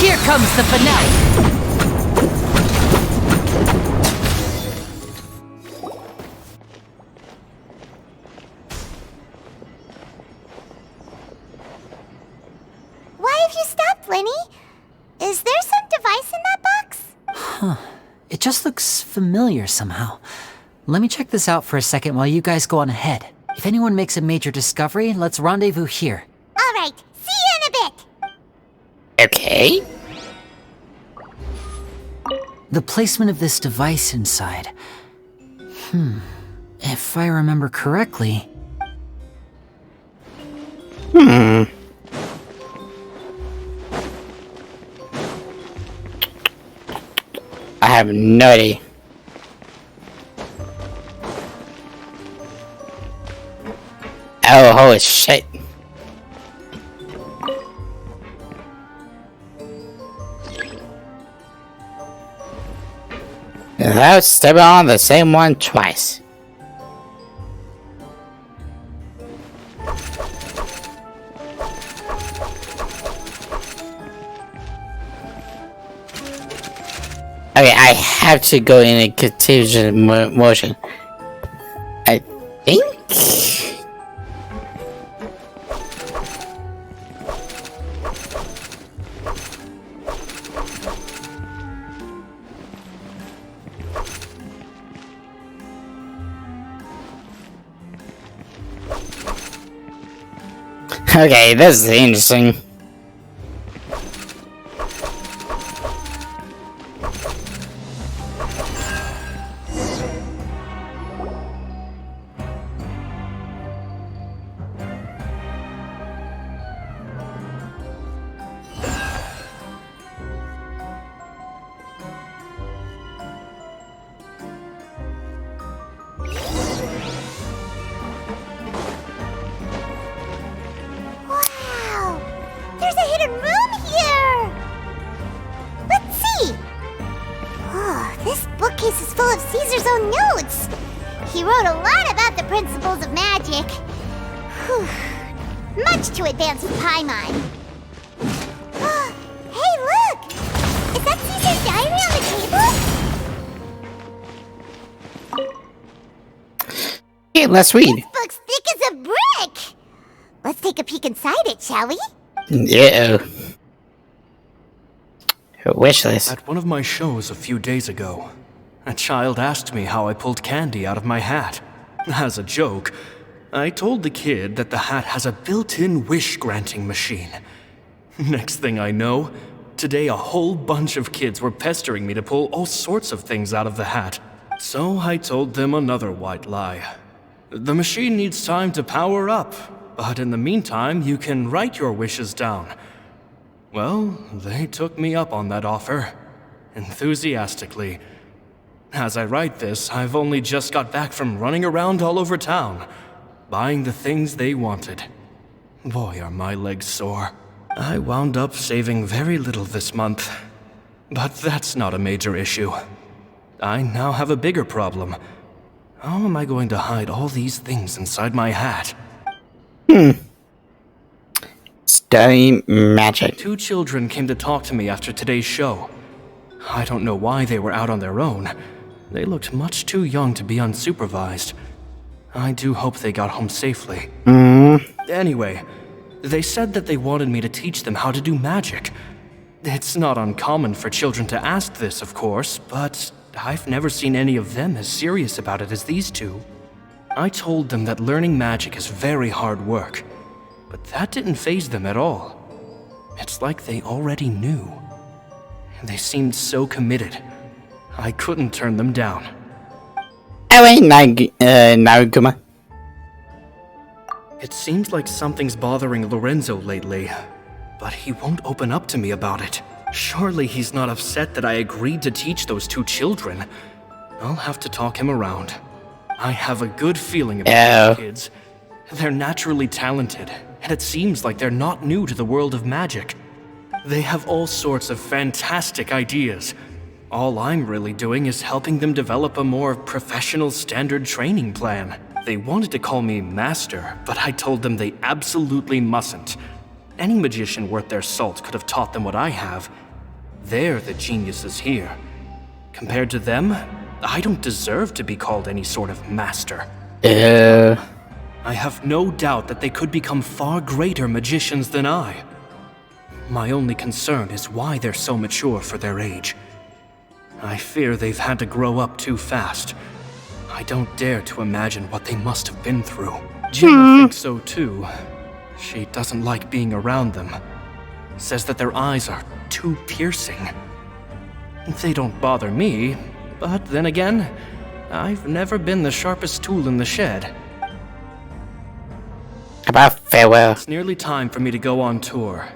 Speaker 6: Here comes the finale.
Speaker 3: Why have you stopped, Lenny? Is there some device in that box?
Speaker 6: It just looks familiar somehow. Let me check this out for a second while you guys go on ahead. If anyone makes a major discovery, let's rendezvous here.
Speaker 3: All right, see you in a bit.
Speaker 1: Okay.
Speaker 6: The placement of this device inside. If I remember correctly...
Speaker 1: I have no idea. Oh, holy shit. Without stepping on the same one twice. Okay, I have to go in a continuous motion. I think. Okay, this is interesting.
Speaker 3: Wow! There's a hidden room here! Let's see! Oh, this bookcase is full of Caesar's own notes! He wrote a lot about the principles of magic. Whew. Much too advanced for Paimon. Hey, look! Is that Caesar's diary on the table?
Speaker 1: Yeah, let's read.
Speaker 3: This book's thick as a brick! Let's take a peek inside it, shall we?
Speaker 1: Yeah. Her wish list.
Speaker 13: At one of my shows a few days ago, a child asked me how I pulled candy out of my hat. As a joke, I told the kid that the hat has a built-in wish-granting machine. Next thing I know, today a whole bunch of kids were pestering me to pull all sorts of things out of the hat. So I told them another white lie. The machine needs time to power up, but in the meantime, you can write your wishes down. Well, they took me up on that offer, enthusiastically. As I write this, I've only just got back from running around all over town, buying the things they wanted. Boy, are my legs sore. I wound up saving very little this month, but that's not a major issue. I now have a bigger problem. How am I going to hide all these things inside my hat?
Speaker 1: Study magic.
Speaker 13: 2 children came to talk to me after today's show. I don't know why they were out on their own. They looked much too young to be unsupervised. I do hope they got home safely. Anyway, they said that they wanted me to teach them how to do magic. It's not uncommon for children to ask this, of course, but I've never seen any of them as serious about it as these 2. I told them that learning magic is very hard work, but that didn't faze them at all. It's like they already knew. They seemed so committed. I couldn't turn them down.
Speaker 1: Naruguma.
Speaker 13: It seems like something's bothering Lorenzo lately, but he won't open up to me about it. Surely he's not upset that I agreed to teach those 2 children. I'll have to talk him around. I have a good feeling about these kids. They're naturally talented, and it seems like they're not new to the world of magic. They have all sorts of fantastic ideas. All I'm really doing is helping them develop a more professional standard training plan. They wanted to call me Master, but I told them they absolutely mustn't. Any magician worth their salt could have taught them what I have. They're the geniuses here. Compared to them, I don't deserve to be called any sort of master. I have no doubt that they could become far greater magicians than I. My only concern is why they're so mature for their age. I fear they've had to grow up too fast. I don't dare to imagine what they must have been through. Gemma thinks so too. She doesn't like being around them. Says that their eyes are too piercing. They don't bother me, but then again, I've never been the sharpest tool in the shed.
Speaker 1: About farewell.
Speaker 13: It's nearly time for me to go on tour.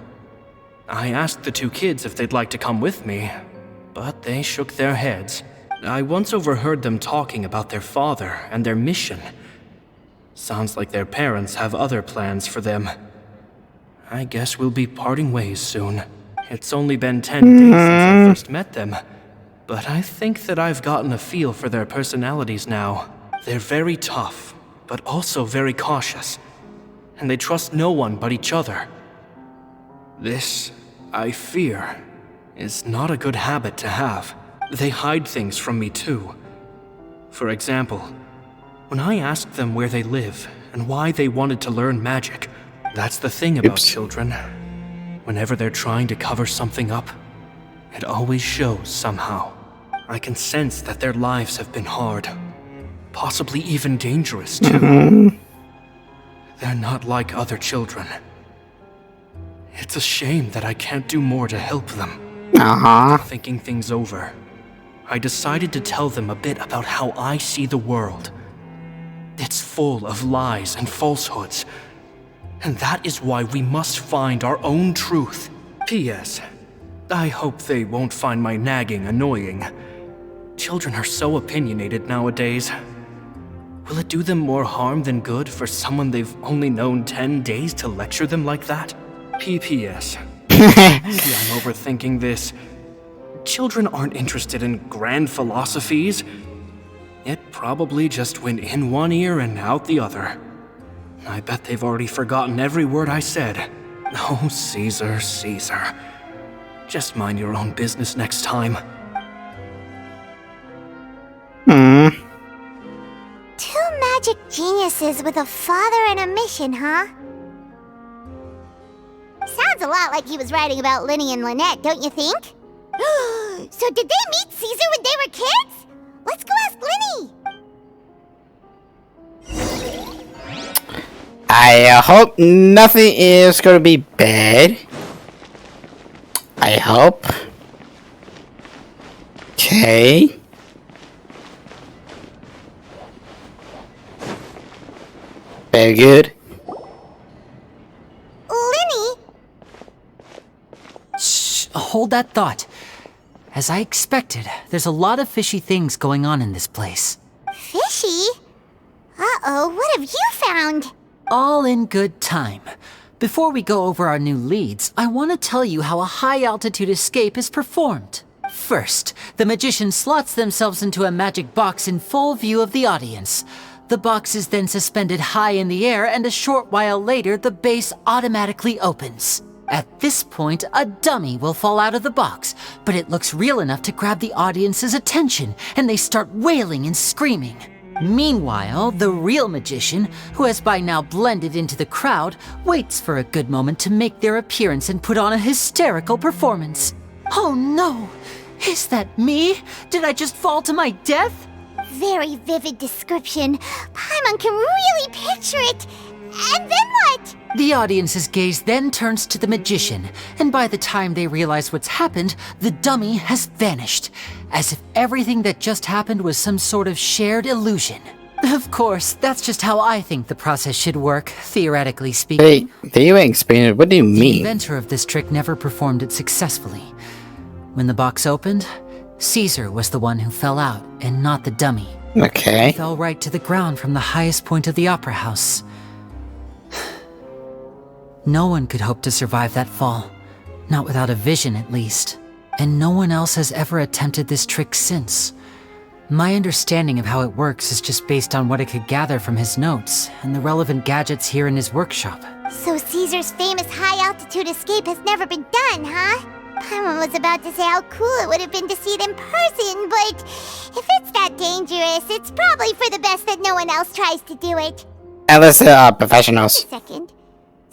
Speaker 13: I asked the 2 kids if they'd like to come with me, but they shook their heads. I once overheard them talking about their father and their mission. Sounds like their parents have other plans for them. I guess we'll be parting ways soon. It's only been 10 days since I first met them, but I think that I've gotten a feel for their personalities now. They're very tough, but also very cautious, and they trust no one but each other. This, I fear, is not a good habit to have. They hide things from me too. For example, when I asked them where they live and why they wanted to learn magic, that's the thing about children. Whenever they're trying to cover something up, it always shows somehow. I can sense that their lives have been hard, possibly even dangerous too. They're not like other children. It's a shame that I can't do more to help them. Thinking things over, I decided to tell them a bit about how I see the world. It's full of lies and falsehoods, and that is why we must find our own truth. P.S. I hope they won't find my nagging annoying. Children are so opinionated nowadays. Will it do them more harm than good for someone they've only known 10 days to lecture them like that? P.P.S. Maybe I'm overthinking this. Children aren't interested in grand philosophies. It probably just went in one ear and out the other. I bet they've already forgotten every word I said. Oh, Caesar, Caesar. Just mind your own business next time.
Speaker 3: 2 magic geniuses with a father and a mission, huh? Sounds a lot like he was writing about Linny and Lynette, don't you think? So did they meet Caesar when they were kids? Let's go ask Linny!
Speaker 1: I hope nothing is gonna be bad. I hope. Okay. Very good.
Speaker 3: Lenny?
Speaker 6: Shh, hold that thought. As I expected, there's a lot of fishy things going on in this place.
Speaker 3: Fishy? Uh-oh, what have you found?
Speaker 6: All in good time. Before we go over our new leads, I want to tell you how a high-altitude escape is performed. First, the magician slots themselves into a magic box in full view of the audience. The box is then suspended high in the air, and a short while later, the base automatically opens. At this point, a dummy will fall out of the box, but it looks real enough to grab the audience's attention, and they start wailing and screaming. Meanwhile, the real magician, who has by now blended into the crowd, waits for a good moment to make their appearance and put on a hysterical performance. Oh no! Is that me? Did I just fall to my death?
Speaker 3: Very vivid description. Paimon can really picture it. And then what?
Speaker 6: The audience's gaze then turns to the magician, and by the time they realize what's happened, the dummy has vanished, as if everything that just happened was some sort of shared illusion. Of course, that's just how I think the process should work, theoretically speaking.
Speaker 1: Wait, do you explain it? What do you
Speaker 6: The
Speaker 1: mean?
Speaker 6: inventor of this trick never performed it successfully. When the box opened, Caesar was the one who fell out, and not the dummy.
Speaker 1: Okay.
Speaker 6: He fell right to the ground from the highest point of the opera house. No one could hope to survive that fall. Not without a vision, at least. And no one else has ever attempted this trick since. My understanding of how it works is just based on what I could gather from his notes and the relevant gadgets here in his workshop.
Speaker 3: So Caesar's famous high-altitude escape has never been done, huh? Paimon was about to say how cool it would have been to see it in person, but if it's that dangerous, it's probably for the best that no one else tries to do it.
Speaker 1: Unless professionals.
Speaker 3: Wait a second.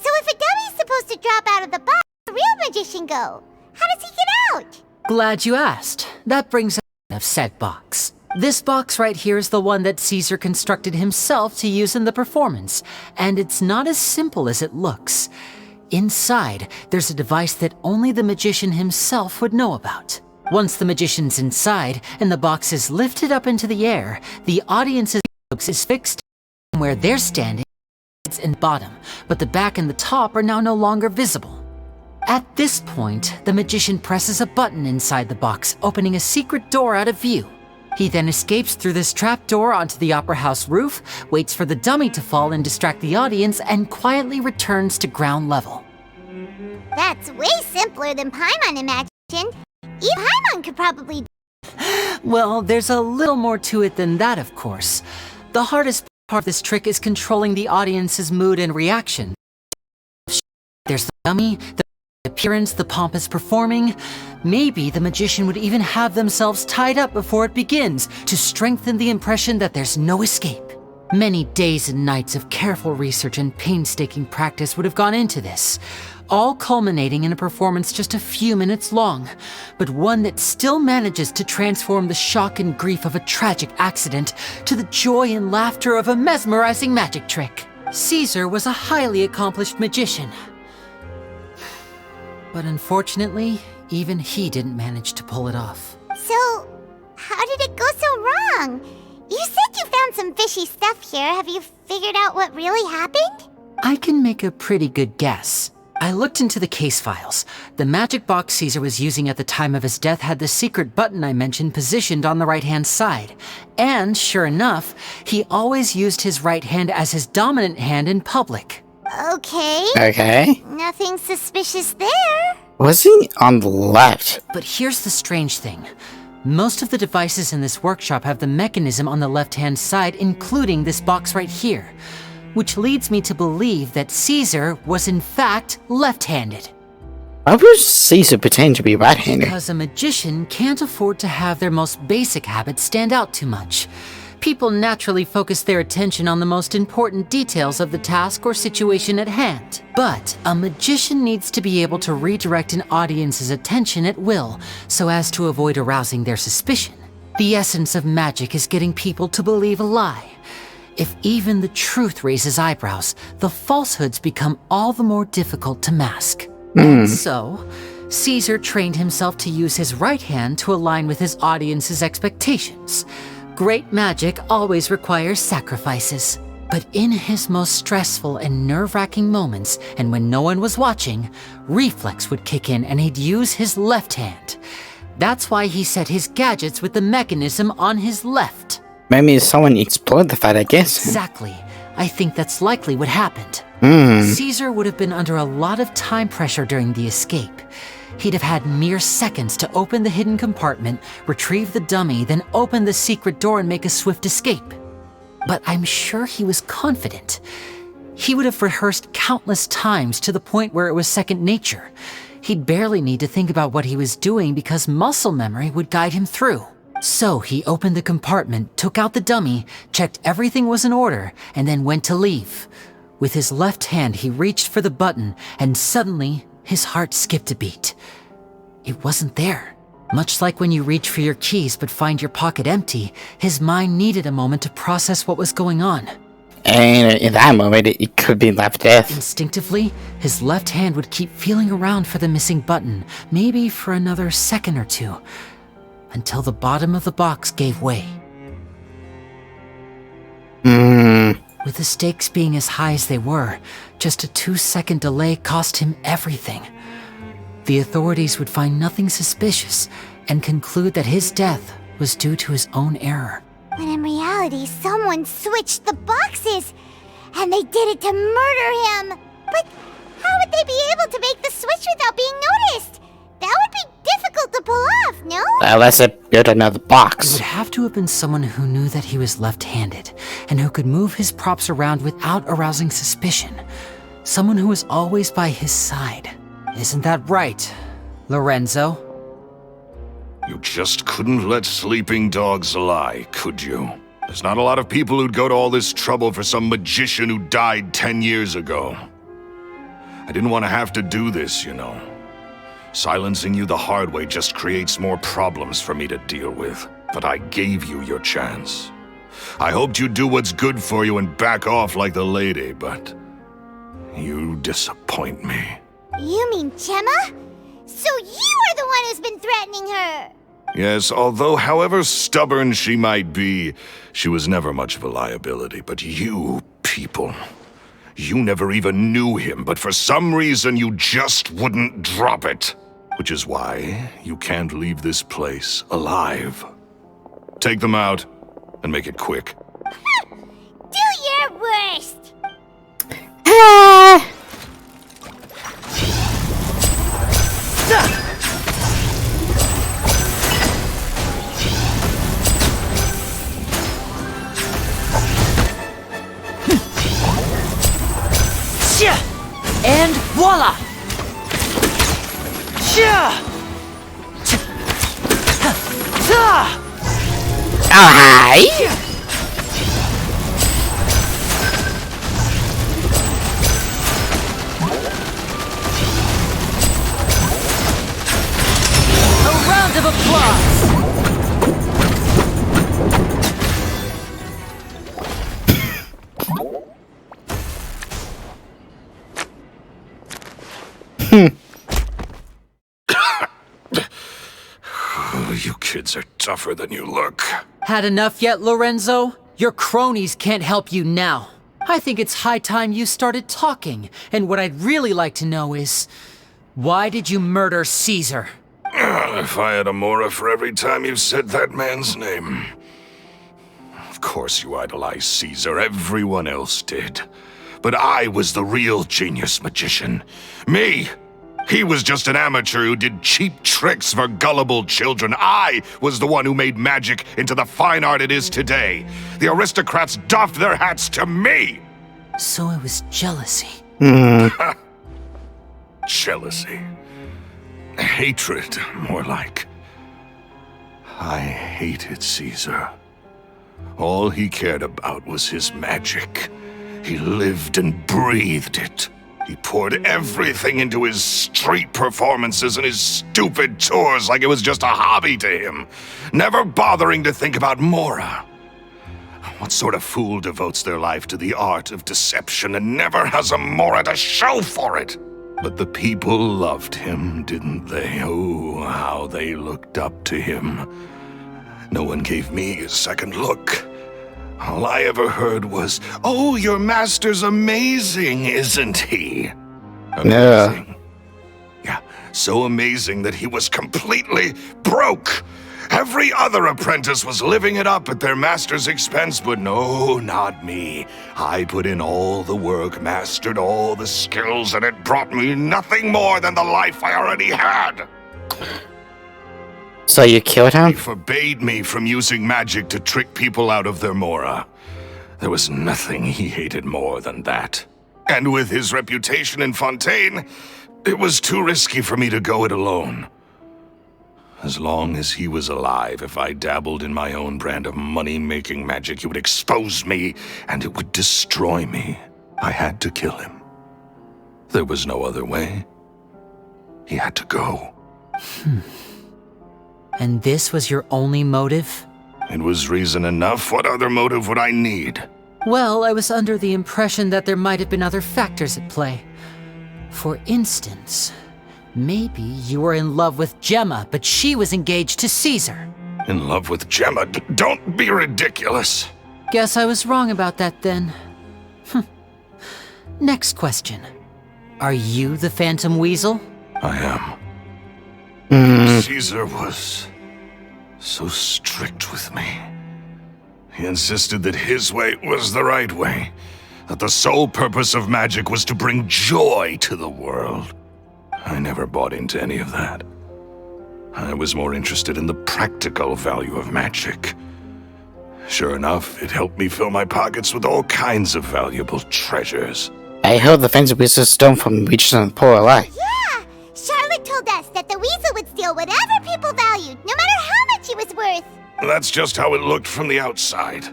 Speaker 3: So if a dummy's supposed to drop out of the box, where the real magician go? How does he get out?
Speaker 6: Glad you asked. That brings up of said box. This box right here is the one that Caesar constructed himself to use in the performance, and it's not as simple as it looks. Inside, there's a device that only the magician himself would know about. Once the magician's inside and the box is lifted up into the air, the audience's focus is fixed where they're standing and bottom, but the back and the top are now no longer visible. At this point, the magician presses a button inside the box, opening a secret door out of view. He then escapes through this trap door onto the opera house roof, waits for the dummy to fall and distract the audience, and quietly returns to ground level.
Speaker 3: That's way simpler than Paimon imagined. Even Paimon could probably...
Speaker 6: Well, there's a little more to it than that, of course. The hardest part of this trick is controlling the audience's mood and reaction. There's the dummy, the appearance, the pompous performing. Maybe the magician would even have themselves tied up before it begins to strengthen the impression that there's no escape. Many days and nights of careful research and painstaking practice would have gone into this, all culminating in a performance just a few minutes long, but one that still manages to transform the shock and grief of a tragic accident to the joy and laughter of a mesmerizing magic trick. Caesar was a highly accomplished magician, but unfortunately, even he didn't manage to pull it off.
Speaker 3: So, how did it go so wrong? You said you found some fishy stuff here. Have you figured out what really happened?
Speaker 6: I can make a pretty good guess. I looked into the case files. The magic box Caesar was using at the time of his death had the secret button I mentioned positioned on the right-hand side. And, sure enough, he always used his right hand as his dominant hand in public.
Speaker 3: Okay.
Speaker 1: Okay.
Speaker 3: Nothing suspicious there.
Speaker 1: Was he on the left?
Speaker 6: But here's the strange thing. Most of the devices in this workshop have the mechanism on the left-hand side, including this box right here, which leads me to believe that Caesar was in fact left-handed.
Speaker 1: Why would Caesar pretend to be right-handed?
Speaker 6: Because a magician can't afford to have their most basic habits stand out too much. People naturally focus their attention on the most important details of the task or situation at hand. But a magician needs to be able to redirect an audience's attention at will, so as to avoid arousing their suspicion. The essence of magic is getting people to believe a lie. If even the truth raises eyebrows, the falsehoods become all the more difficult to mask. And so, Caesar trained himself to use his right hand to align with his audience's expectations. Great magic always requires sacrifices. But in his most stressful and nerve-wracking moments, and when no one was watching, reflex would kick in and he'd use his left hand. That's why he set his gadgets with the mechanism on his left.
Speaker 1: Maybe someone explored the fight, I guess.
Speaker 6: Exactly. I think that's likely what happened. Caesar would have been under a lot of time pressure during the escape. He'd have had mere seconds to open the hidden compartment, retrieve the dummy, then open the secret door and make a swift escape. But I'm sure he was confident. He would have rehearsed countless times to the point where it was second nature. He'd barely need to think about what he was doing because muscle memory would guide him through. So he opened the compartment, took out the dummy, checked everything was in order, and then went to leave. With his left hand, he reached for the button, and suddenly, his heart skipped a beat. It wasn't there. Much like when you reach for your keys but find your pocket empty, his mind needed a moment to process what was going on.
Speaker 1: And in that moment, it could be left death.
Speaker 6: Instinctively, his left hand would keep feeling around for the missing button, maybe for another second or two, until the bottom of the box gave way. With the stakes being as high as they were, just a 2-second delay cost him everything. The authorities would find nothing suspicious and conclude that his death was due to his own error.
Speaker 3: When in reality, someone switched the boxes, and they did it to murder him. But how would they be able to make the switch without being noticed? That would be difficult to pull off, no?
Speaker 1: Unless it built another
Speaker 6: It
Speaker 1: box.
Speaker 6: would have to have been someone who knew that he was left-handed, and who could move his props around without arousing suspicion. Someone who was always by his side. Isn't that right, Lorenzo?
Speaker 5: You just couldn't let sleeping dogs lie, could you? There's not a lot of people who'd go to all this trouble for some magician who died 10 years ago. I didn't want to have to do this, you know. Silencing you the hard way just creates more problems for me to deal with. But I gave you your chance. I hoped you'd do what's good for you and back off like the lady, but you disappoint me.
Speaker 3: You mean Gemma? So you are the one who's been threatening her!
Speaker 5: Yes, although however stubborn she might be, she was never much of a liability. But you people, you never even knew him, but for some reason you just wouldn't drop it. Which is why you can't leave this place alive. Take them out, and make it quick.
Speaker 3: Do your worst!
Speaker 6: And voila!
Speaker 1: Oh, hi!
Speaker 6: A round of applause!
Speaker 5: You kids are tougher than you look.
Speaker 6: Had enough yet, Lorenzo? Your cronies can't help you now. I think it's high time you started talking, and what I'd really like to know is, why did you murder Caesar?
Speaker 5: If I had a mora for every time you said that man's name. Of course you idolized Caesar, everyone else did. But I was the real genius magician. Me! He was just an amateur who did cheap tricks for gullible children. I was the one who made magic into the fine art it is today. The aristocrats doffed their hats to me!
Speaker 6: So it was jealousy.
Speaker 5: Jealousy. Hatred, more like. I hated Caesar. All he cared about was his magic. He lived and breathed it. He poured everything into his street performances and his stupid tours like it was just a hobby to him, never bothering to think about Mora. What sort of fool devotes their life to the art of deception and never has a Mora to show for it? But the people loved him, didn't they? Oh, how they looked up to him. No one gave me a second look. All I ever heard was, "Oh, your master's amazing, isn't he?" Amazing. Yeah, so amazing that he was completely broke. Every other apprentice was living it up at their master's expense, but no, not me. I put in all the work, mastered all the skills, and it brought me nothing more than the life I already had.
Speaker 1: So you killed him?
Speaker 5: He forbade me from using magic to trick people out of their mora. There was nothing he hated more than that. And with his reputation in Fontaine, it was too risky for me to go it alone. As long as he was alive, if I dabbled in my own brand of money-making magic, he would expose me, and it would destroy me. I had to kill him. There was no other way. He had to go.
Speaker 6: And this was your only motive?
Speaker 5: It was reason enough. What other motive would I need?
Speaker 6: Well, I was under the impression that there might have been other factors at play. For instance, maybe you were in love with Gemma, but she was engaged to Caesar.
Speaker 5: In love with Gemma? Don't be ridiculous.
Speaker 6: Guess I was wrong about that then. Next question. Are you the Phantom Weasel?
Speaker 5: I am. Caesar was so strict with me. He insisted that his way was the right way, that the sole purpose of magic was to bring joy to the world. I never bought into any of that. I was more interested in the practical value of magic. Sure enough, it helped me fill my pockets with all kinds of valuable treasures.
Speaker 1: I held the Phantom Weasel stone from witches and poor alike.
Speaker 3: Yeah! Charlotte told us that the weasel would steal whatever people valued, no matter how much it was worth.
Speaker 5: That's just how it looked from the outside.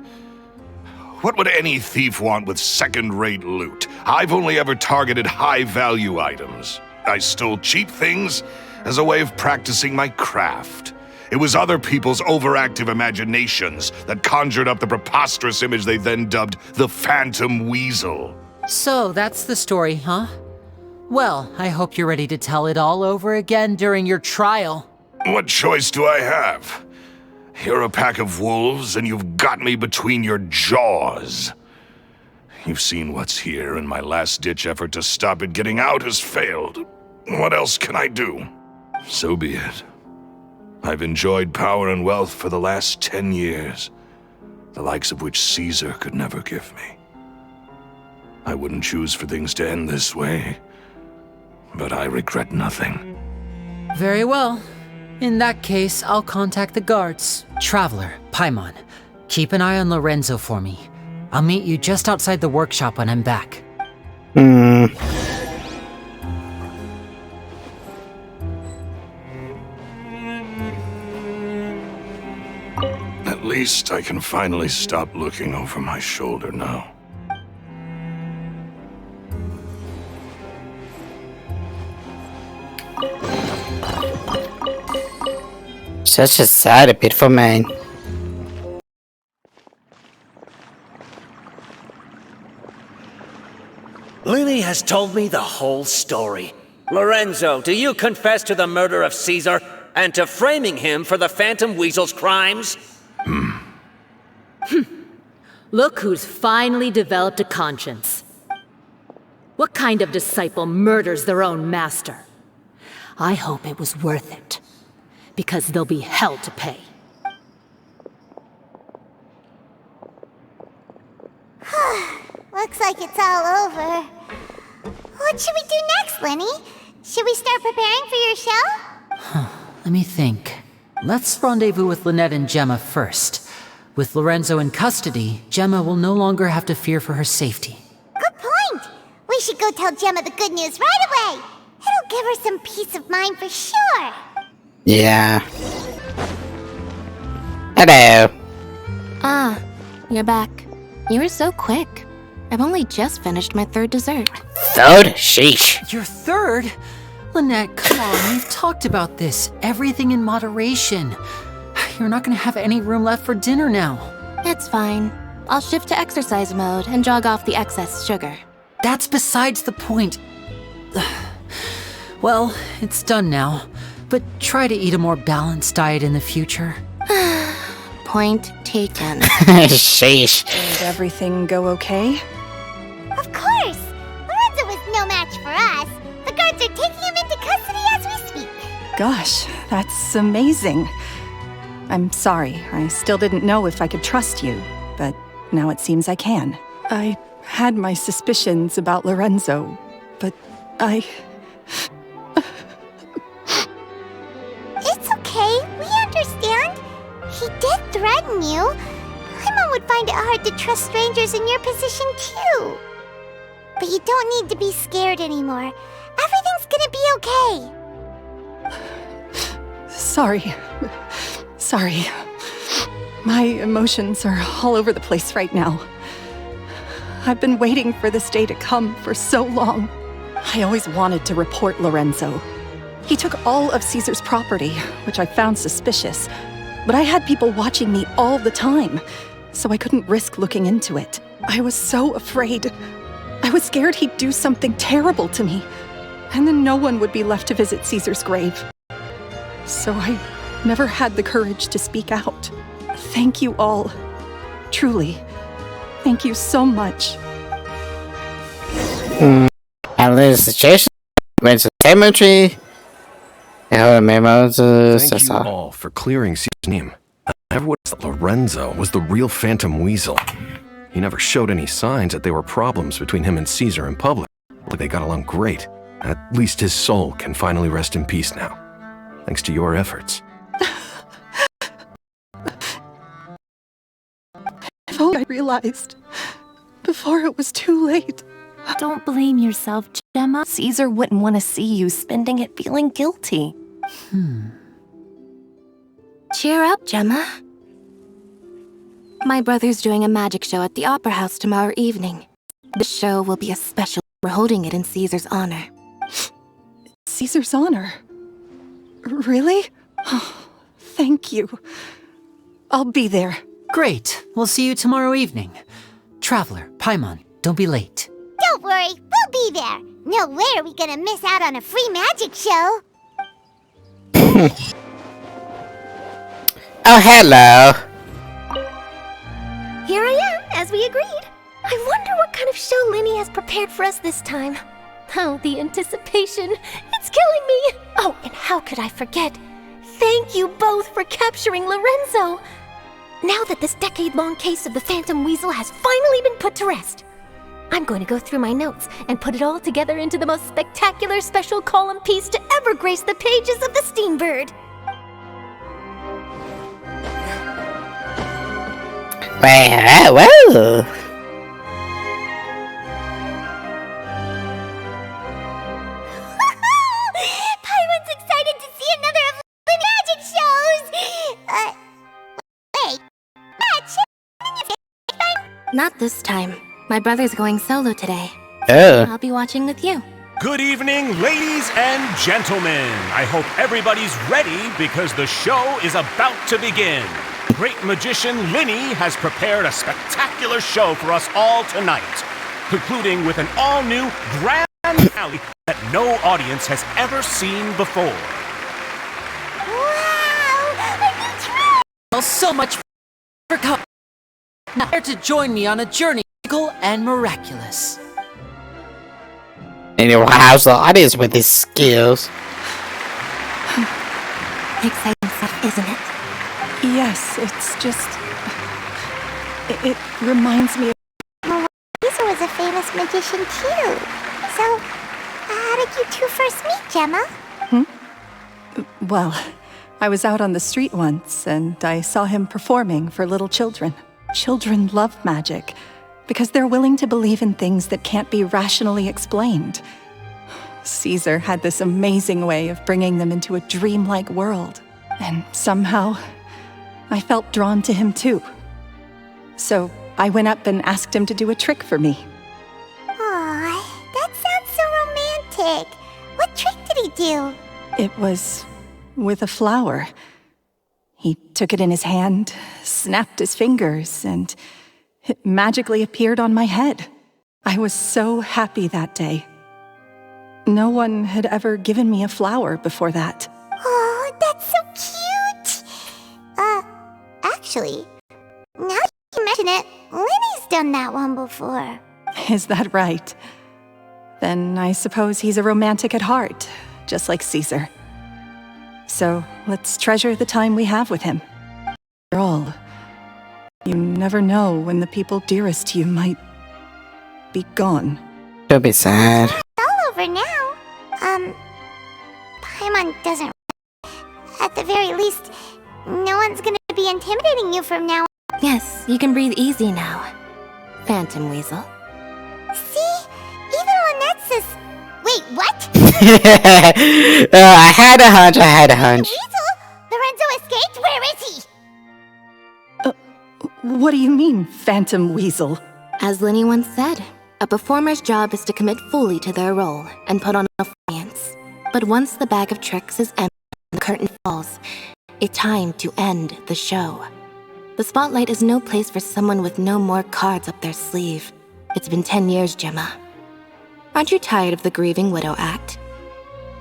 Speaker 5: What would any thief want with second-rate loot? I've only ever targeted high-value items. I stole cheap things as a way of practicing my craft. It was other people's overactive imaginations that conjured up the preposterous image they then dubbed the Phantom Weasel.
Speaker 6: So that's the story, huh? Well, I hope you're ready to tell it all over again during your trial.
Speaker 5: What choice do I have? You're a pack of wolves, and you've got me between your jaws. You've seen what's here, and my last-ditch effort to stop it getting out has failed. What else can I do? So be it. I've enjoyed power and wealth for the last 10 years, the likes of which Caesar could never give me. I wouldn't choose for things to end this way, but I regret nothing.
Speaker 6: Very well. In that case, I'll contact the guards. Traveler, Paimon, keep an eye on Lorenzo for me. I'll meet you just outside the workshop when I'm back.
Speaker 5: At least I can finally stop looking over my shoulder now.
Speaker 1: Such a sad and pitiful man.
Speaker 14: Lily has told me the whole story. Lorenzo, do you confess to the murder of Caesar and to framing him for the Phantom Weasel's crimes?
Speaker 7: Look who's finally developed a conscience. What kind of disciple murders their own master? I hope it was worth it, because there'll be hell to pay.
Speaker 3: Looks like it's all over. What should we do next, Lenny? Should we start preparing for your show?
Speaker 6: Let me think. Let's rendezvous with Lynette and Gemma first. With Lorenzo in custody, Gemma will no longer have to fear for her safety.
Speaker 3: Good point! We should go tell Gemma the good news right away. It'll give her some peace of mind for sure.
Speaker 1: Yeah. Hello.
Speaker 4: Ah, you're back. You were so quick. I've only just finished my third dessert.
Speaker 1: Third? Sheesh.
Speaker 6: Your third? Lynette, come on, we've talked about this. Everything in moderation. You're not gonna have any room left for dinner now.
Speaker 4: It's fine. I'll shift to exercise mode and jog off the excess sugar.
Speaker 6: That's besides the point. Well, it's done now, but try to eat a more balanced diet in the future.
Speaker 4: Point taken.
Speaker 1: Sheesh.
Speaker 10: Did everything go okay?
Speaker 3: Of course! Lorenzo was no match for us. The guards are taking him into custody as we speak.
Speaker 10: Gosh, that's amazing. I'm sorry, I still didn't know if I could trust you, but now it seems I can. I had my suspicions about Lorenzo, but
Speaker 3: It's okay, we understand. He did threaten you. Paimon would find it hard to trust strangers in your position too. But you don't need to be scared anymore. Everything's gonna be okay.
Speaker 10: Sorry. My emotions are all over the place right now. I've been waiting for this day to come for so long. I always wanted to report Lorenzo. He took all of Caesar's property, which I found suspicious, but I had people watching me all the time, so I couldn't risk looking into it. I was so afraid. I was scared he'd do something terrible to me, and then no one would be left to visit Caesar's grave. So I never had the courage to speak out. Thank you all. Truly. Thank you so much.
Speaker 1: And this situation went to the cemetery.
Speaker 9: Thank you all for clearing Caesar's name. I never would have thought Lorenzo was the real Phantom Weasel. He never showed any signs that there were problems between him and Caesar in public. Like they got along great. At least his soul can finally rest in peace now. Thanks to your efforts.
Speaker 10: If only I realized before it was too late.
Speaker 7: Don't blame yourself, Gemma.
Speaker 4: Caesar wouldn't want to see you spending it feeling guilty. Cheer up, Gemma. My brother's doing a magic show at the Opera House tomorrow evening. The show will be a special. We're holding it in Caesar's honor.
Speaker 10: Caesar's honor? Really? Oh, thank you. I'll be there.
Speaker 6: Great. We'll see you tomorrow evening. Traveler, Paimon, don't be late.
Speaker 3: Don't worry, we'll be there. No way are we gonna miss out on a free magic show.
Speaker 1: Oh, hello.
Speaker 4: Here I am, as we agreed. I wonder what kind of show Linny has prepared for us this time. Oh, the anticipation. It's killing me. Oh, and how could I forget? Thank you both for capturing Lorenzo. Now that this decade-long case of the Phantom Weasel has finally been put to rest, I'm going to go through my notes and put it all together into the most spectacular special column piece to ever grace the pages of the Steambird.
Speaker 1: Well.
Speaker 3: Paimon's excited to see another of the magic shows! Wait.
Speaker 4: Not this time. My brother's going solo today.
Speaker 1: Oh.
Speaker 4: I'll be watching with you.
Speaker 15: Good evening, ladies and gentlemen. I hope everybody's ready because the show is about to begin. Great magician Linny has prepared a spectacular show for us all tonight, concluding with an all-new grand finale that no audience has ever seen before.
Speaker 3: Wow!
Speaker 6: Well, so much for coming. Now here to join me on a journey magical and miraculous.
Speaker 1: And it wows the audience with his skills.
Speaker 4: Exciting stuff, isn't it?
Speaker 10: Yes, it's just... It reminds me of...
Speaker 3: Caesar was a famous magician too. So, how did you two first meet, Gemma?
Speaker 10: Well, I was out on the street once, and I saw him performing for little children. Children love magic, because they're willing to believe in things that can't be rationally explained. Caesar had this amazing way of bringing them into a dreamlike world, and somehow, I felt drawn to him too. So I went up and asked him to do a trick for me.
Speaker 3: Aw, that sounds so romantic. What trick did he do?
Speaker 10: It was with a flower. He took it in his hand, snapped his fingers, and it magically appeared on my head. I was so happy that day. No one had ever given me a flower before that.
Speaker 3: Oh, that's so cute! Actually, now that you mention it, Lenny's done that one before.
Speaker 10: Is that right? Then I suppose he's a romantic at heart, just like Caesar. So let's treasure the time we have with him. After all, you never know when the people dearest to you might be gone.
Speaker 1: Don't be sad.
Speaker 3: It's all over now. Paimon doesn't. At the very least, no one's gonna be intimidating you from now on.
Speaker 4: Yes, you can breathe easy now, Phantom Weasel.
Speaker 3: See? Even Lynette says... Wait, what?
Speaker 1: I had a hunch.
Speaker 3: Weasel? Lorenzo escaped? Where is he?
Speaker 10: What do you mean, Phantom Weasel?
Speaker 4: As Linny once said, a performer's job is to commit fully to their role and put on a performance. But once the bag of tricks is empty and the curtain falls, it's time to end the show. The spotlight is no place for someone with no more cards up their sleeve. It's been 10 years, Gemma. Aren't you tired of the grieving widow act?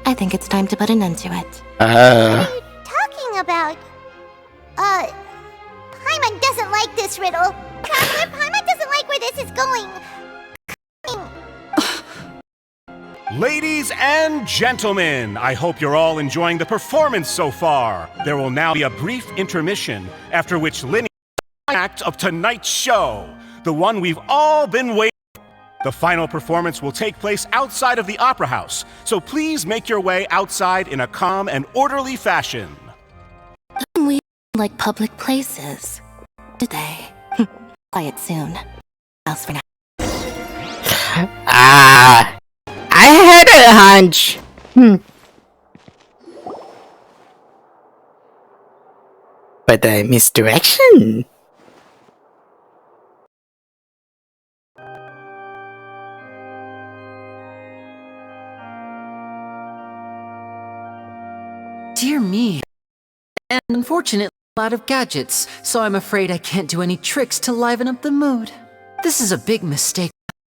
Speaker 4: I think it's time to put an end to it.
Speaker 3: What are you talking about? Paimon doesn't like this riddle. Traveler, Paimon doesn't like where this is going.
Speaker 15: Ladies and gentlemen, I hope you're all enjoying the performance so far. There will now be a brief intermission, after which Linny act of tonight's show, the one we've all been waiting for. The final performance will take place outside of the Opera House, so please make your way outside in a calm and orderly fashion.
Speaker 4: We like public places, do they? Quiet soon. Else for now.
Speaker 1: I had a hunch. But the misdirection.
Speaker 6: Dear me. And unfortunately, I'm out of gadgets, so I'm afraid I can't do any tricks to liven up the mood. This is a big mistake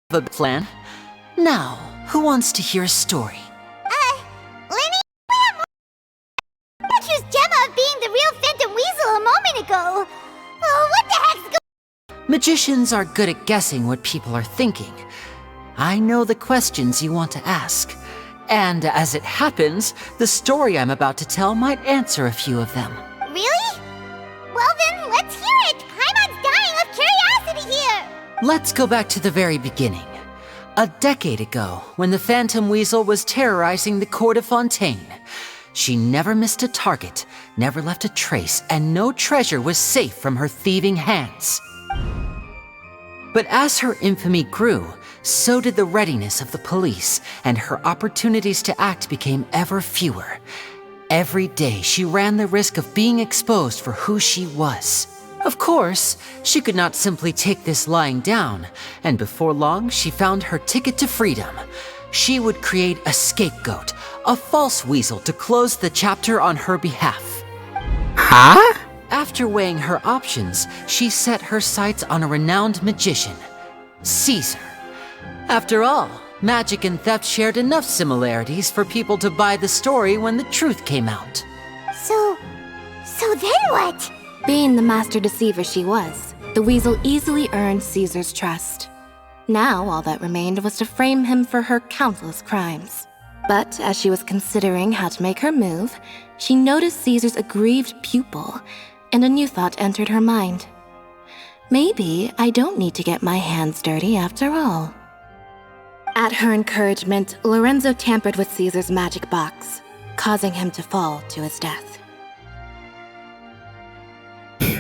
Speaker 6: of a plan. Now, who wants to hear a story?
Speaker 3: Lenny, we accused Gemma of being the real Phantom Weasel a moment ago. Oh, what the heck's going on?
Speaker 6: Magicians are good at guessing what people are thinking. I know the questions you want to ask. And as it happens, the story I'm about to tell might answer a few of them.
Speaker 3: Really? Well then, let's hear it! Paimon's dying of curiosity here!
Speaker 6: Let's go back to the very beginning. A decade ago, when the Phantom Weasel was terrorizing the court of Fontaine. She never missed a target, never left a trace, and no treasure was safe from her thieving hands. But as her infamy grew, so did the readiness of the police, and her opportunities to act became ever fewer. Every day, she ran the risk of being exposed for who she was. Of course, she could not simply take this lying down, and before long, she found her ticket to freedom. She would create a scapegoat, a false weasel to close the chapter on her behalf.
Speaker 1: Huh?
Speaker 6: After weighing her options, she set her sights on a renowned magician, Caesar. After all, magic and theft shared enough similarities for people to buy the story when the truth came out.
Speaker 3: So then what?
Speaker 4: Being the master deceiver she was, the weasel easily earned Caesar's trust. Now all that remained was to frame him for her countless crimes. But as she was considering how to make her move, she noticed Caesar's aggrieved pupil, and a new thought entered her mind. Maybe I don't need to get my hands dirty after all. At her encouragement, Lorenzo tampered with Caesar's magic box, causing him to fall to his death.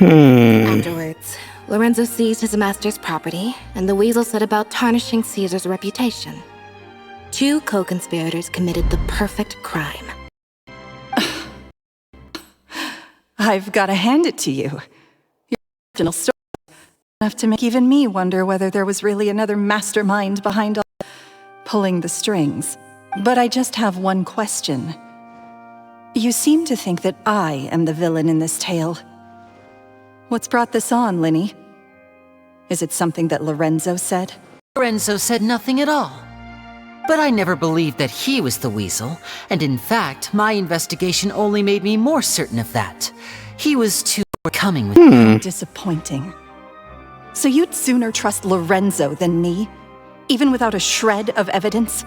Speaker 4: Afterwards, Lorenzo seized his master's property, and the weasel set about tarnishing Caesar's reputation. Two co-conspirators committed the perfect crime.
Speaker 10: I've got to hand it to you. Your original story is enough to make even me wonder whether there was really another mastermind behind all pulling the strings. But I just have one question. You seem to think that I am the villain in this tale. What's brought this on, Linny? Is it something that Lorenzo said?
Speaker 6: Lorenzo said nothing at all. But I never believed that he was the weasel, and in fact, my investigation only made me more certain of that. He was too forthcoming with
Speaker 10: Disappointing. So you'd sooner trust Lorenzo than me? Even without a shred of evidence?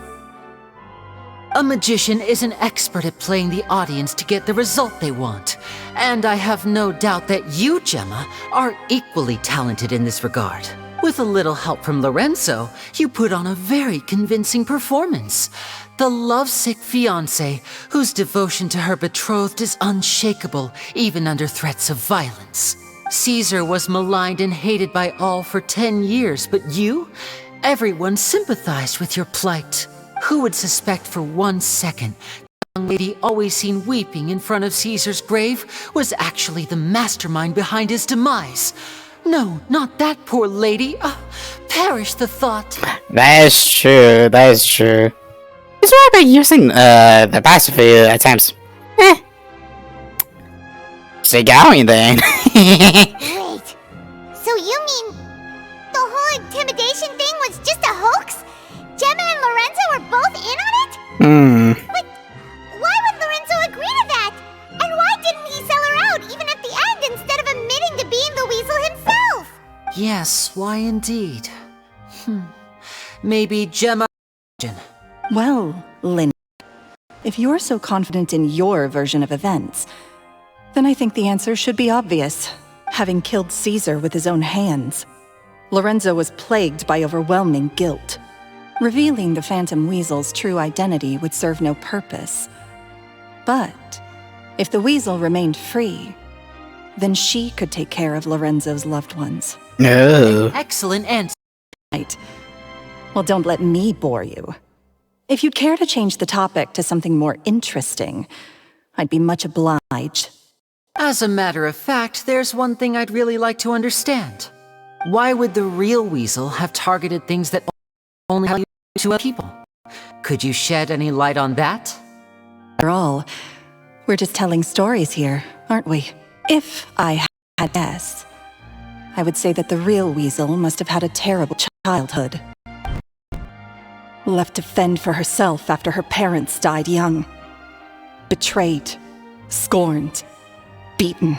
Speaker 6: A magician is an expert at playing the audience to get the result they want. And I have no doubt that you, Gemma, are equally talented in this regard. With a little help from Lorenzo, you put on a very convincing performance. The lovesick fiancé, whose devotion to her betrothed is unshakable, even under threats of violence. Caesar was maligned and hated by all for 10 years, but you? Everyone sympathized with your plight. Who would suspect for 1 second the young lady always seen weeping in front of Caesar's grave was actually the mastermind behind his demise? No, not that poor lady. Perish the thought.
Speaker 1: That is true. That is true. It's why by using the past few attempts. Stay going then.
Speaker 3: Wait. So you mean the whole intimidation thing was just a hoax? Gemma and Lorenzo were both in on it? But why would Lorenzo agree to that? And why didn't he sell her out even at the end instead of admitting to being the weasel himself?
Speaker 6: Yes, why indeed? Maybe Gemma.
Speaker 10: Well, Lynn, if you're so confident in your version of events, then I think the answer should be obvious. Having killed Caesar with his own hands, Lorenzo was plagued by overwhelming guilt. Revealing the Phantom Weasel's true identity would serve no purpose. But if the Weasel remained free, then she could take care of Lorenzo's loved ones.
Speaker 1: No.
Speaker 6: Excellent answer.
Speaker 10: Right. Well, don't let me bore you. If you'd care to change the topic to something more interesting, I'd be much obliged.
Speaker 6: As a matter of fact, there's one thing I'd really like to understand. Why would the real weasel have targeted things that only value to other people? Could you shed any light on that?
Speaker 10: After all, we're just telling stories here, aren't we? If I had to guess, I would say that the real weasel must have had a terrible childhood. Left to fend for herself after her parents died young. Betrayed, scorned, beaten.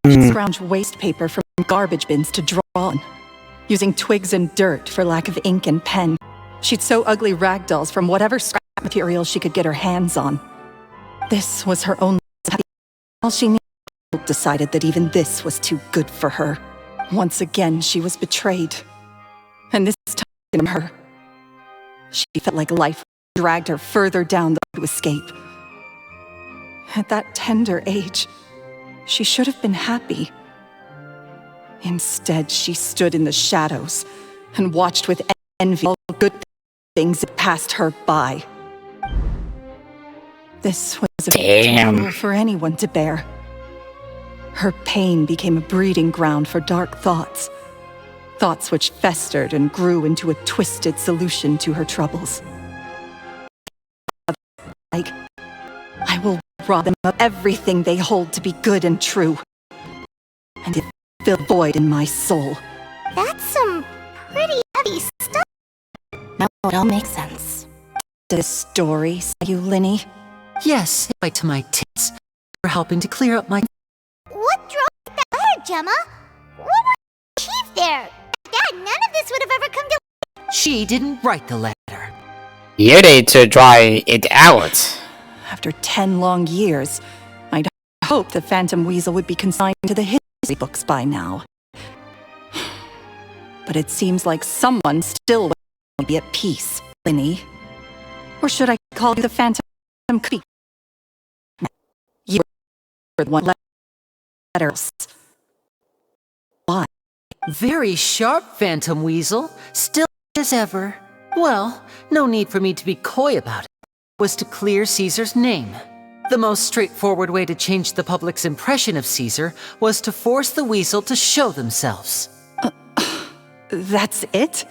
Speaker 10: She'd scrounge waste paper from garbage bins to draw on, using twigs and dirt for lack of ink and pen. She'd sew ugly rag dolls from whatever scrap material she could get her hands on. This was her only happy. All she needed. Decided that even this was too good for her. Once again, she was betrayed. And this time, her. She felt like life dragged her further down the road to escape. At that tender age, she should have been happy. Instead, she stood in the shadows and watched with envy all good things that passed her by. This was a
Speaker 1: Damn.
Speaker 10: for anyone to bear. Her pain became a breeding ground for dark thoughts. Thoughts which festered and grew into a twisted solution to her troubles. Like, I will rob them of everything they hold to be good and true. And it fill a void in my soul.
Speaker 3: That's some pretty heavy stuff.
Speaker 4: Now it all makes sense.
Speaker 10: This story, say you, Linny?
Speaker 6: Yes, right to my tits for helping to clear up my...
Speaker 3: What drove that letter, Gemma? What would achieve there? Dad, none of this would have ever come to...
Speaker 6: She didn't write the letter.
Speaker 1: You need to dry it out.
Speaker 10: After 10 long years, I'd hoped the Phantom Weasel would be consigned to the history books by now. But it seems like someone still won't be at peace, Linny. Or should I call you the Phantom Creep? You were the one letters. Why?
Speaker 6: Very sharp, Phantom Weasel. Still as ever. Well, no need for me to be coy about it. Was to clear Caesar's name. The most straightforward way to change the public's impression of Caesar was to force the weasel to show themselves.
Speaker 10: That's it?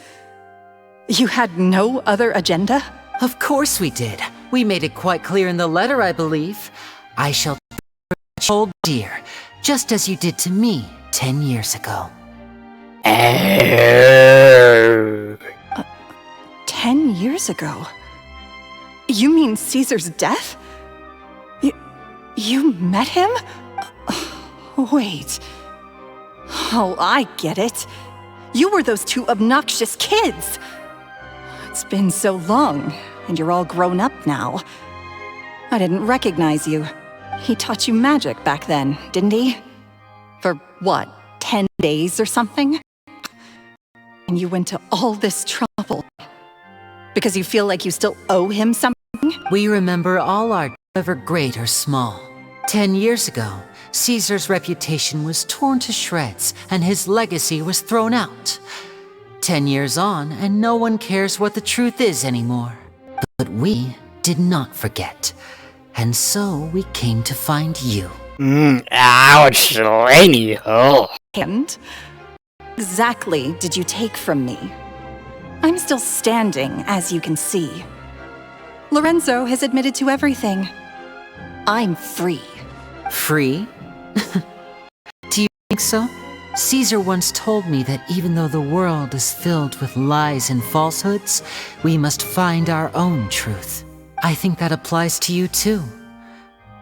Speaker 10: You had no other agenda?
Speaker 6: Of course we did. We made it quite clear in the letter, I believe. I shall hold dear, just as you did to me 10 years ago.
Speaker 10: 10 years ago? You mean Caesar's death? You met him? Wait. Oh, I get it. You were those two obnoxious kids. It's been so long, and you're all grown up now. I didn't recognize you. He taught you magic back then, didn't he? For what, 10 days or something? And you went to all this trouble because you feel like you still owe him something?
Speaker 6: We remember all our, however great or small. 10 years ago, Caesar's reputation was torn to shreds and his legacy was thrown out. 10 years on, and no one cares what the truth is anymore. But we did not forget. And so we came to find you.
Speaker 1: Ouch, Lenny. Oh.
Speaker 10: And exactly did you take from me? I'm still standing, as you can see. Lorenzo has admitted to everything. I'm free.
Speaker 6: Free? Do you think so? Caesar once told me that even though the world is filled with lies and falsehoods, we must find our own truth. I think that applies to you too.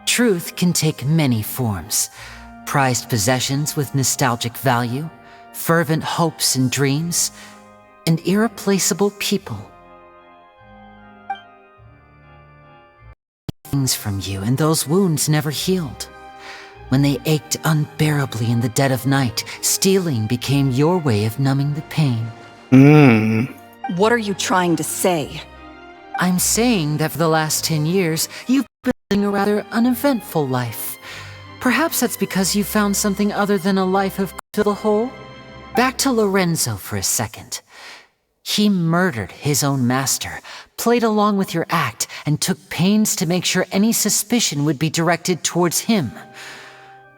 Speaker 6: Truth can take many forms. Prized possessions with nostalgic value, fervent hopes and dreams, and irreplaceable people. Things from you, and those wounds never healed. When they ached unbearably in the dead of night, stealing became your way of numbing the pain.
Speaker 10: What are you trying to say?
Speaker 6: I'm saying that for the last 10 years, you've been living a rather uneventful life. Perhaps that's because you found something other than a life of fill the hole? Back to Lorenzo for a second. He murdered his own master, played along with your act, and took pains to make sure any suspicion would be directed towards him.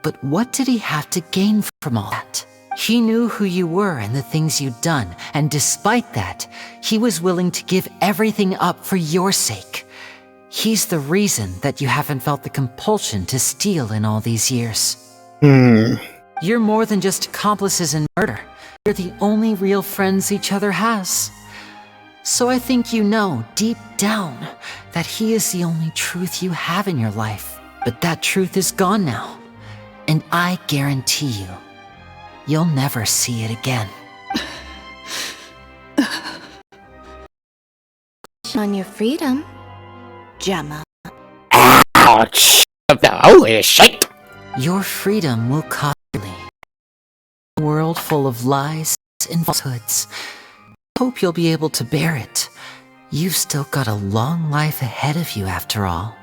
Speaker 6: But what did he have to gain from all that? He knew who you were and the things you'd done, and despite that, he was willing to give everything up for your sake. He's the reason that you haven't felt the compulsion to steal in all these years. You're more than just accomplices in murder. You're the only real friends each other has. So I think you know, deep down, that he is the only truth you have in your life. But that truth is gone now. And I guarantee you, you'll never see it again.
Speaker 4: On your freedom, Gemma.
Speaker 1: Ouch! Holy shit!
Speaker 6: Your freedom will cost you. A world full of lies and falsehoods. Hope you'll be able to bear it. You've still got a long life ahead of you after all.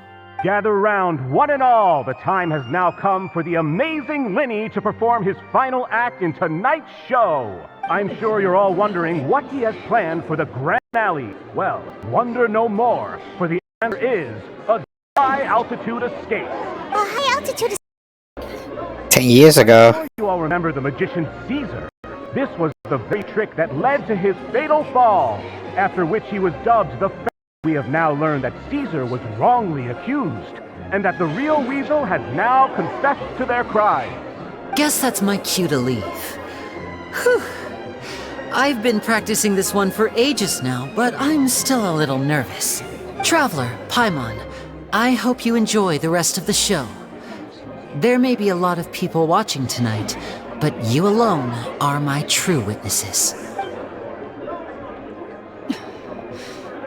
Speaker 15: Gather round, one and all. The time has now come for the amazing Lenny to perform his final act in tonight's show. I'm sure you're all wondering what he has planned for the grand finale. Well, wonder no more, for the answer is a high-altitude escape.
Speaker 3: A high-altitude
Speaker 1: 10 years ago.
Speaker 15: You all remember the magician Caesar. This was the very trick that led to his fatal fall, after which he was dubbed the Phantom. We have now learned that Caesar was wrongly accused, and that the real Weasel has now confessed to their crimes.
Speaker 6: Guess that's my cue to leave. Whew. I've been practicing this one for ages now, but I'm still a little nervous. Traveler, Paimon, I hope you enjoy the rest of the show. There may be a lot of people watching tonight, but you alone are my true witnesses.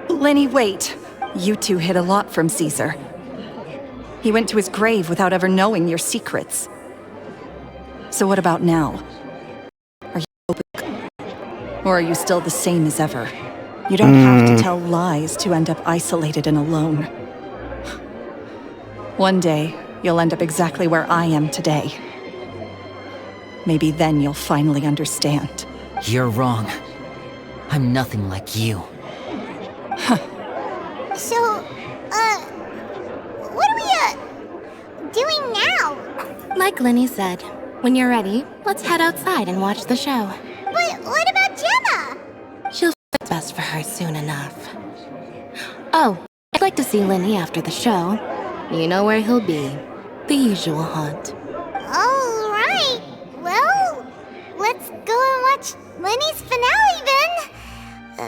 Speaker 10: Lenny, wait. You two hid a lot from Caesar. He went to his grave without ever knowing your secrets. So what about now? Are you open? Or are you still the same as ever? You don't have to tell lies to end up isolated and alone. One day, you'll end up exactly where I am today. Maybe then you'll finally understand.
Speaker 6: You're wrong. I'm nothing like you.
Speaker 3: So, what are we, doing now?
Speaker 4: Like Lenny said, when you're ready, let's head outside and watch the show.
Speaker 3: But what about Gemma?
Speaker 4: She'll find what's best for her soon enough. Oh, I'd like to see Lenny after the show. You know where he'll be. The usual haunt.
Speaker 3: All right. Well, let's go and watch Lenny's finale then.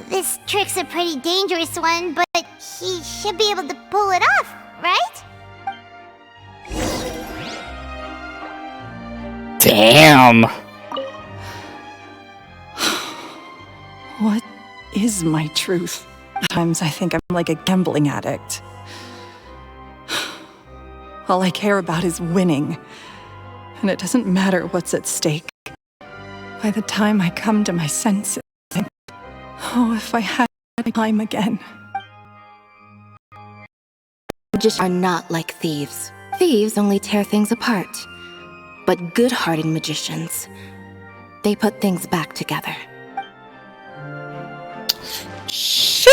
Speaker 3: This trick's a pretty dangerous one, but he should be able to pull it off, right?
Speaker 1: Damn.
Speaker 10: What is my truth? Sometimes I think I'm like a gambling addict. All I care about is winning, and it doesn't matter what's at stake. By the time I come to my senses, I think, oh, if I had time again.
Speaker 4: Magicians are not like thieves. Thieves only tear things apart. But good-hearted magicians, they put things back together.
Speaker 1: Sheesh.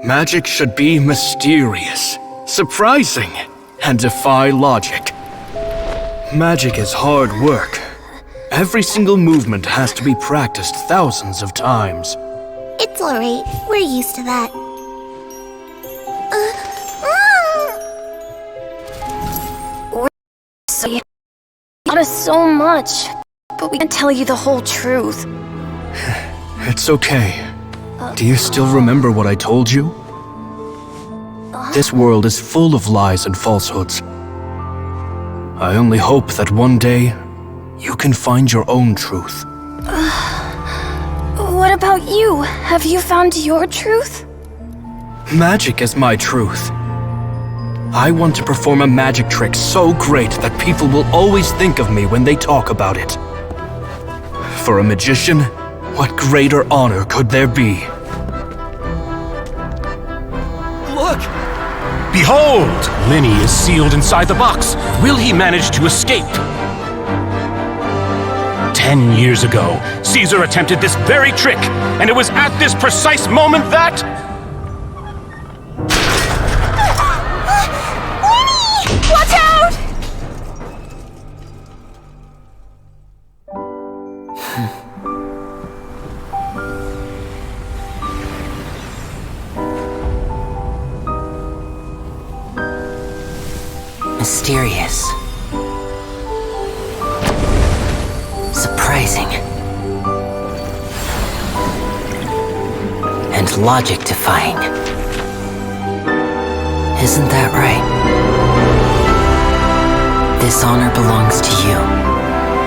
Speaker 13: Magic should be mysterious, surprising, and defy logic. Magic is hard work. Every single movement has to be practiced thousands of times.
Speaker 3: It's alright. We're used to that.
Speaker 4: So taught us so much, but we can't tell you the whole truth.
Speaker 13: It's okay. Do you still remember what I told you? This world is full of lies and falsehoods. I only hope that one day you can find your own truth.
Speaker 4: What about you? Have you found your truth?
Speaker 13: Magic is my truth. I want to perform a magic trick so great that people will always think of me when they talk about it. For a magician, what greater honor could there be?
Speaker 15: Look! Behold! Linny is sealed inside the box. Will he manage to escape? 10 years ago, Caesar attempted this very trick, and it was at this precise moment that...
Speaker 3: Winnie! Watch out!
Speaker 2: Mysterious. Surprising. And logic-defying. Isn't that right? This honor belongs to you,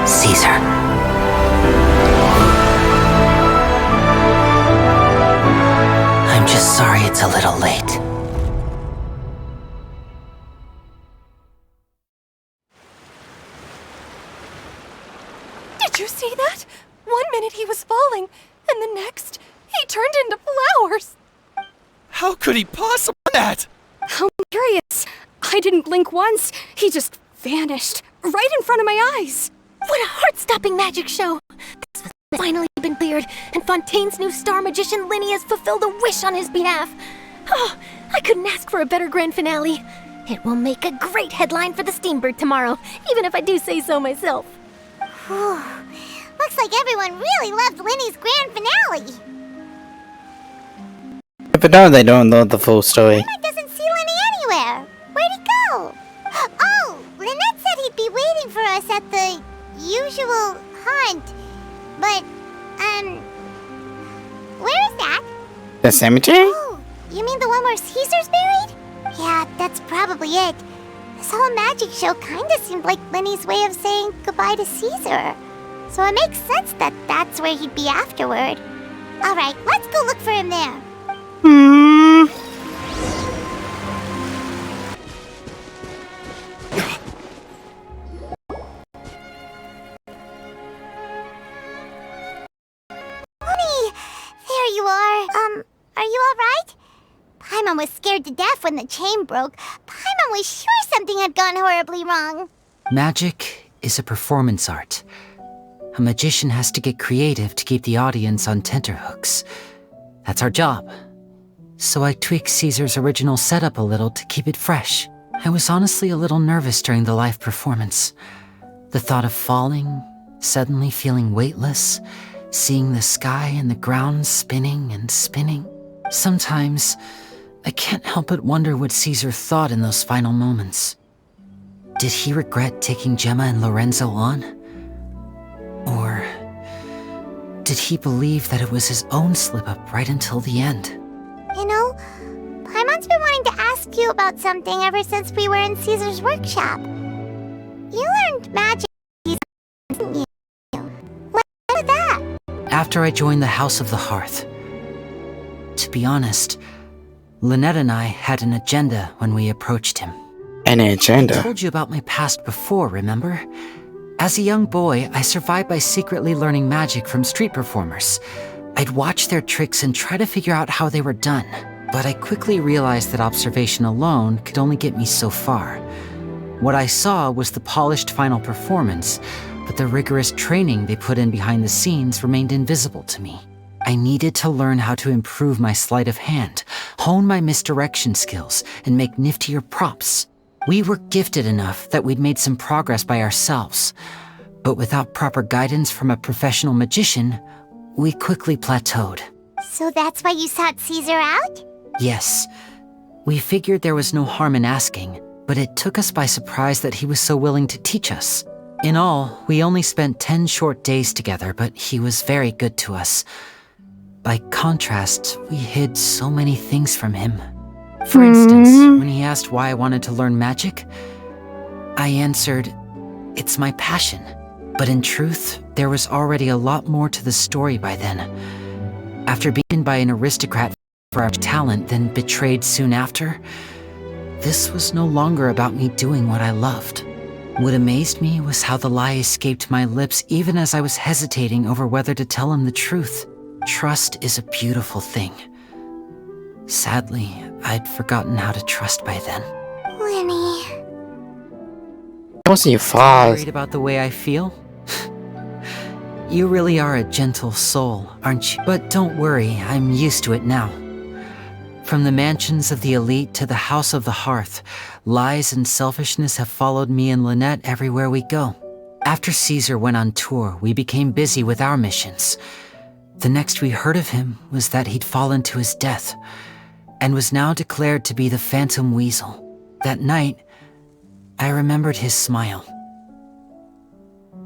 Speaker 2: Caesar. I'm just sorry it's a little late.
Speaker 10: Did you see that? 1 minute he was falling, and the next, he turned into flowers.
Speaker 8: How could he possibly do that?
Speaker 16: How curious. I didn't blink once. He just vanished right in front of my eyes.
Speaker 4: What a heart-stopping magic show! This has finally been cleared, and Fontaine's new star magician Linny has fulfilled a wish on his behalf. Oh, I couldn't ask for a better grand finale. It will make a great headline for the Steambird tomorrow, even if I do say so myself.
Speaker 3: Whew. Looks like everyone really loved Linny's grand finale.
Speaker 1: But now they don't know the full story.
Speaker 3: Lynette doesn't see Linny anywhere. Where'd he go? Oh, Lynette said he'd be waiting for us at the usual haunt. But, where is that?
Speaker 1: The cemetery?
Speaker 3: Oh, you mean the one where Caesar's buried? Yeah, that's probably it. This whole magic show kinda seemed like Linny's way of saying goodbye to Caesar. So it makes sense that that's where he'd be afterward. Alright, let's go look for him there. Honey, there you are. Are you alright? Paimon was scared to death when the chain broke. Paimon was sure something had gone horribly wrong.
Speaker 2: Magic is a performance art. A magician has to get creative to keep the audience on tenterhooks. That's our job. So I tweaked Caesar's original setup a little to keep it fresh. I was honestly a little nervous during the live performance. The thought of falling, suddenly feeling weightless, seeing the sky and the ground spinning and spinning. Sometimes, I can't help but wonder what Caesar thought in those final moments. Did he regret taking Gemma and Lorenzo on? Or did he believe that it was his own slip-up right until the end?
Speaker 3: You know, Paimon's been wanting to ask you about something ever since we were in Caesar's workshop. You learned magic, didn't you? When was that?
Speaker 2: After I joined the House of the Hearth. To be honest, Lynette and I had an agenda when we approached him.
Speaker 1: An agenda?
Speaker 2: I told you about my past before, remember? As a young boy, I survived by secretly learning magic from street performers. I'd watch their tricks and try to figure out how they were done. But I quickly realized that observation alone could only get me so far. What I saw was the polished final performance, but the rigorous training they put in behind the scenes remained invisible to me. I needed to learn how to improve my sleight of hand, hone my misdirection skills, and make niftier props. We were gifted enough that we'd made some progress by ourselves, but without proper guidance from a professional magician, we quickly plateaued.
Speaker 3: So that's why you sought Caesar out?
Speaker 2: Yes. We figured there was no harm in asking, but it took us by surprise that he was so willing to teach us. In all, we only spent 10 short days together, but he was very good to us. By contrast, we hid so many things from him. For instance, when he asked why I wanted to learn magic, I answered, "It's my passion." But in truth, there was already a lot more to the story by then. After being beaten by an aristocrat for our talent, then betrayed soon after, this was no longer about me doing what I loved. What amazed me was how the lie escaped my lips even as I was hesitating over whether to tell him the truth. Trust is a beautiful thing. Sadly, I'd forgotten how to trust by then.
Speaker 3: Winnie.
Speaker 1: It wasn't your fault.
Speaker 2: Worried about the way I feel? You really are a gentle soul, aren't you? But don't worry, I'm used to it now. From the mansions of the elite to the House of the Hearth, lies and selfishness have followed me and Lynette everywhere we go. After Caesar went on tour, we became busy with our missions. The next we heard of him was that he'd fallen to his death, and was now declared to be the Phantom Weasel. That night, I remembered his smile.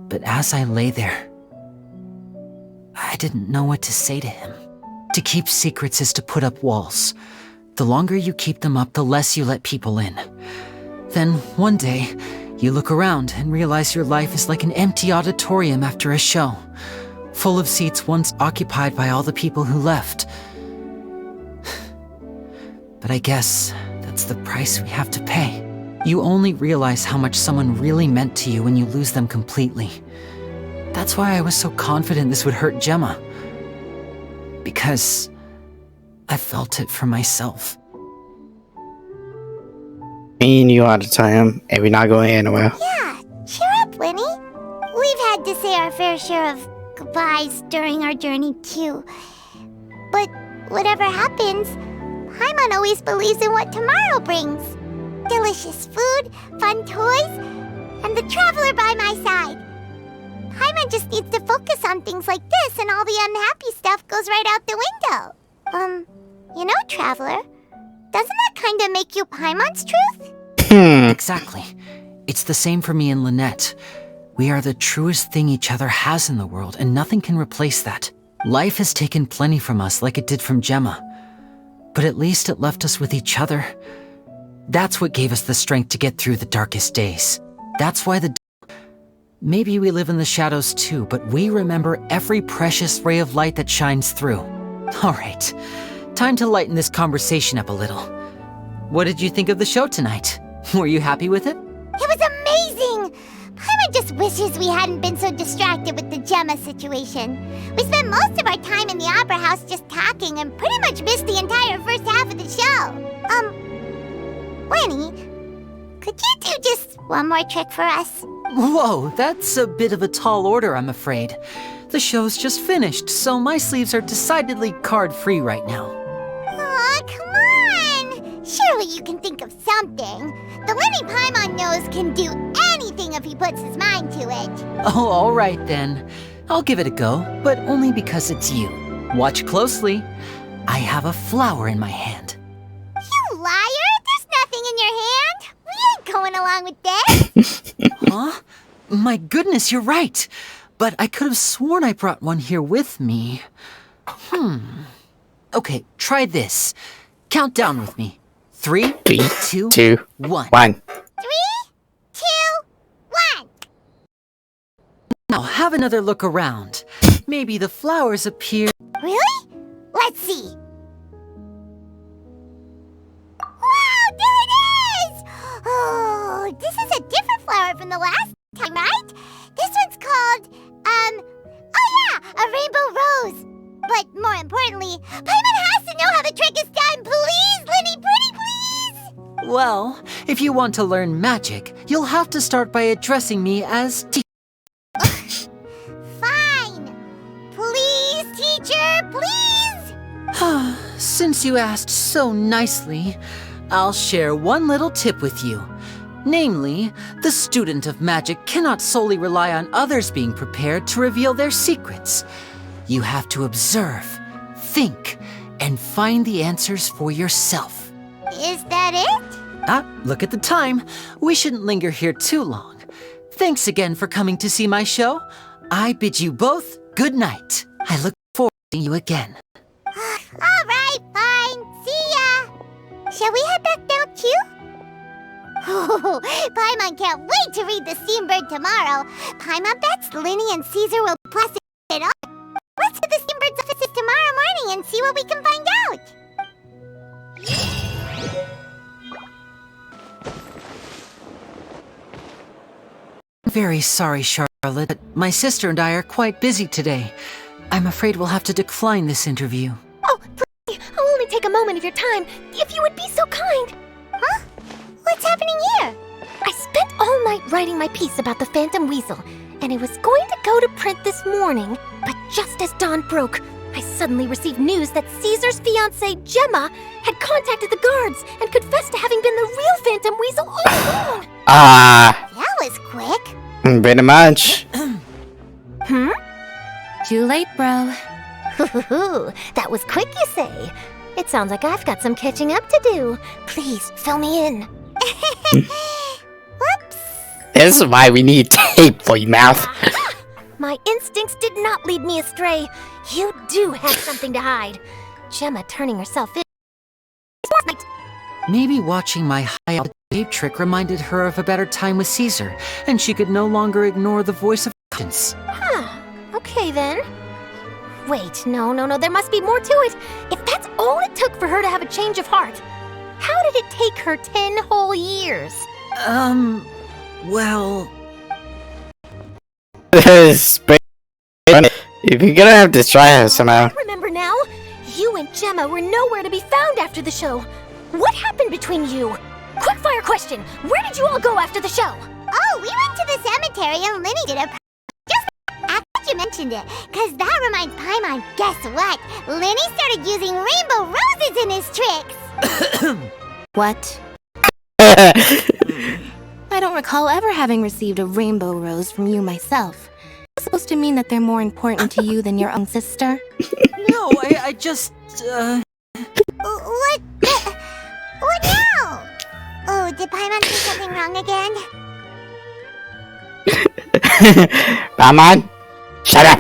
Speaker 2: But as I lay there, I didn't know what to say to him. To keep secrets is to put up walls. The longer you keep them up, the less you let people in. Then, one day, you look around and realize your life is like an empty auditorium after a show, full of seats once occupied by all the people who left. But I guess that's the price we have to pay. You only realize how much someone really meant to you when you lose them completely. That's why I was so confident this would hurt Gemma. Because I felt it for myself.
Speaker 1: Me and you all the time, and we're not going anywhere.
Speaker 3: Yeah, cheer up, Winnie. We've had to say our fair share of goodbyes during our journey, too. But whatever happens, Paimon always believes in what tomorrow brings. Delicious food, fun toys, and the traveler by my side. Paimon just needs to focus on things like this, and all the unhappy stuff goes right out the window. You know, Traveler, doesn't that kind of make you Paimon's truth?
Speaker 2: Exactly. It's the same for me and Lynette. We are the truest thing each other has in the world, and nothing can replace that. Life has taken plenty from us, like it did from Gemma. But at least it left us with each other. That's what gave us the strength to get through the darkest days. That's why maybe we live in the shadows too, but we remember every precious ray of light that shines through. Alright, time to lighten this conversation up a little. What did you think of the show tonight? Were you happy with it?
Speaker 3: It was amazing! Paimon just wishes we hadn't been so distracted with the Gemma situation. We spent most of our time in the Opera House just talking and pretty much missed the entire first half of the show. Winnie, could you do just one more trick for us?
Speaker 2: Whoa, that's a bit of a tall order, I'm afraid. The show's just finished, so my sleeves are decidedly card-free right now.
Speaker 3: Aw, come on! Surely you can think of something. The Winnie Paimon knows can do anything thing if he puts his mind to it.
Speaker 6: Oh, all right then. I'll give it a go, but only because it's you. Watch closely. I have a flower in my hand.
Speaker 3: You liar! There's nothing in your hand! We ain't going along with this!
Speaker 6: Huh? My goodness, you're right. But I could have sworn I brought one here with me. Okay, try this. Count down with me. 3, 2, 1.
Speaker 3: 3, 2, 1!
Speaker 6: Now have another look around. Maybe the flowers appear...
Speaker 3: Really? Let's see. Wow, there it is! Oh, this is a different flower from the last time, right? This one's called, oh yeah, a rainbow rose. But more importantly, Paimon has to know how the trick is done. Please, Linny, pretty please!
Speaker 6: Well, if you want to learn magic, you'll have to start by addressing me as
Speaker 3: Fine. Please, teacher, please!
Speaker 6: Since you asked so nicely, I'll share one little tip with you. Namely, the student of magic cannot solely rely on others being prepared to reveal their secrets. You have to observe, think, and find the answers for yourself.
Speaker 3: Is that it?
Speaker 6: Look at the time. We shouldn't linger here too long. Thanks again for coming to see my show. I bid you both good night. I look forward to seeing you again.
Speaker 3: All right, fine. See ya. Shall we head back down too? Oh, Paimon can't wait to read The Steambird tomorrow. Paimon bets Linny and Caesar will plus it up. Let's hit the Steambird's offices tomorrow morning and see what we can find out.
Speaker 6: I'm very sorry, Charlotte, but my sister and I are quite busy today. I'm afraid we'll have to decline this interview.
Speaker 4: Oh, please, I'll only take a moment of your time, if you would be so kind.
Speaker 3: Huh? What's happening here?
Speaker 4: I spent all night writing my piece about the Phantom Weasel, and it was going to go to print this morning. But just as dawn broke, I suddenly received news that Caesar's fiancée, Gemma, had contacted the guards and confessed to having been the real Phantom Weasel all along.
Speaker 3: That was quick.
Speaker 1: Pretty much.
Speaker 4: Too late, bro. That was quick, you say? It sounds like I've got some catching up to do. Please, fill me in.
Speaker 3: Whoops.
Speaker 1: This is why we need tape for your mouth.
Speaker 4: My instincts did not lead me astray. You do have something to hide. Gemma turning herself in.
Speaker 6: Maybe watching my high tape trick reminded her of a better time with Caesar, and she could no longer ignore the voice of conscience.
Speaker 4: Okay then. Wait, no, there must be more to it. If that's all it took for her to have a change of heart, how did it take her 10 whole years?
Speaker 6: Well...
Speaker 1: If you're gonna have to try it somehow.
Speaker 4: I remember now. You and Gemma were nowhere to be found after the show. What happened between you? Quickfire question. Where did you all go after the show?
Speaker 3: Oh, we went to the cemetery and Linny did a... Just after you mentioned it, because that reminds Paimon, guess what? Linny started using rainbow roses in his tricks.
Speaker 4: What? I don't recall ever having received a rainbow rose from you myself. Is it supposed to mean that they're more important to you than your own sister?
Speaker 6: No, I just,
Speaker 3: What now? Oh, did Paimon do something wrong again?
Speaker 1: Paimon, shut up.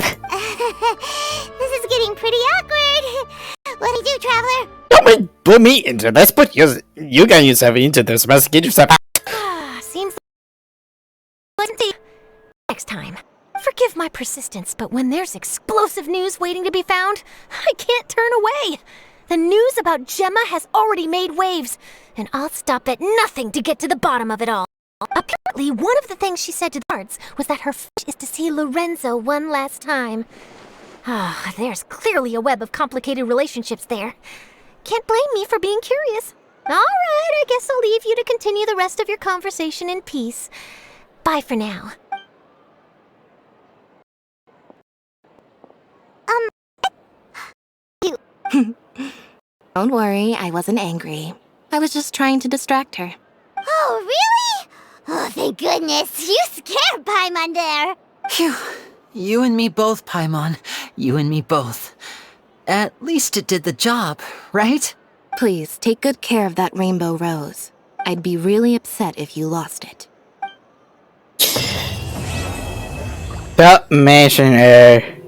Speaker 3: This is getting pretty awkward. What do you do, Traveler?
Speaker 1: Don't put me into this. Put you got yourself into this mess. Get yourself out.
Speaker 4: Seems like... Next time. Forgive my persistence, but when there's explosive news waiting to be found, I can't turn away. The news about Gemma has already made waves, and I'll stop at nothing to get to the bottom of it all. Apparently, one of the things she said to the guards was that her wish is to see Lorenzo one last time. There's clearly a web of complicated relationships there. Can't blame me for being curious. All right, I guess I'll leave you to continue the rest of your conversation in peace. Bye for now.
Speaker 17: Don't worry, I wasn't angry. I was just trying to distract her.
Speaker 3: Oh, really? Oh, thank goodness. You scared Paimon there.
Speaker 6: Phew. You and me both, Paimon. You and me both. At least it did the job, right?
Speaker 4: Please, take good care of that rainbow rose. I'd be really upset if you lost it.
Speaker 1: Stop mentioning her.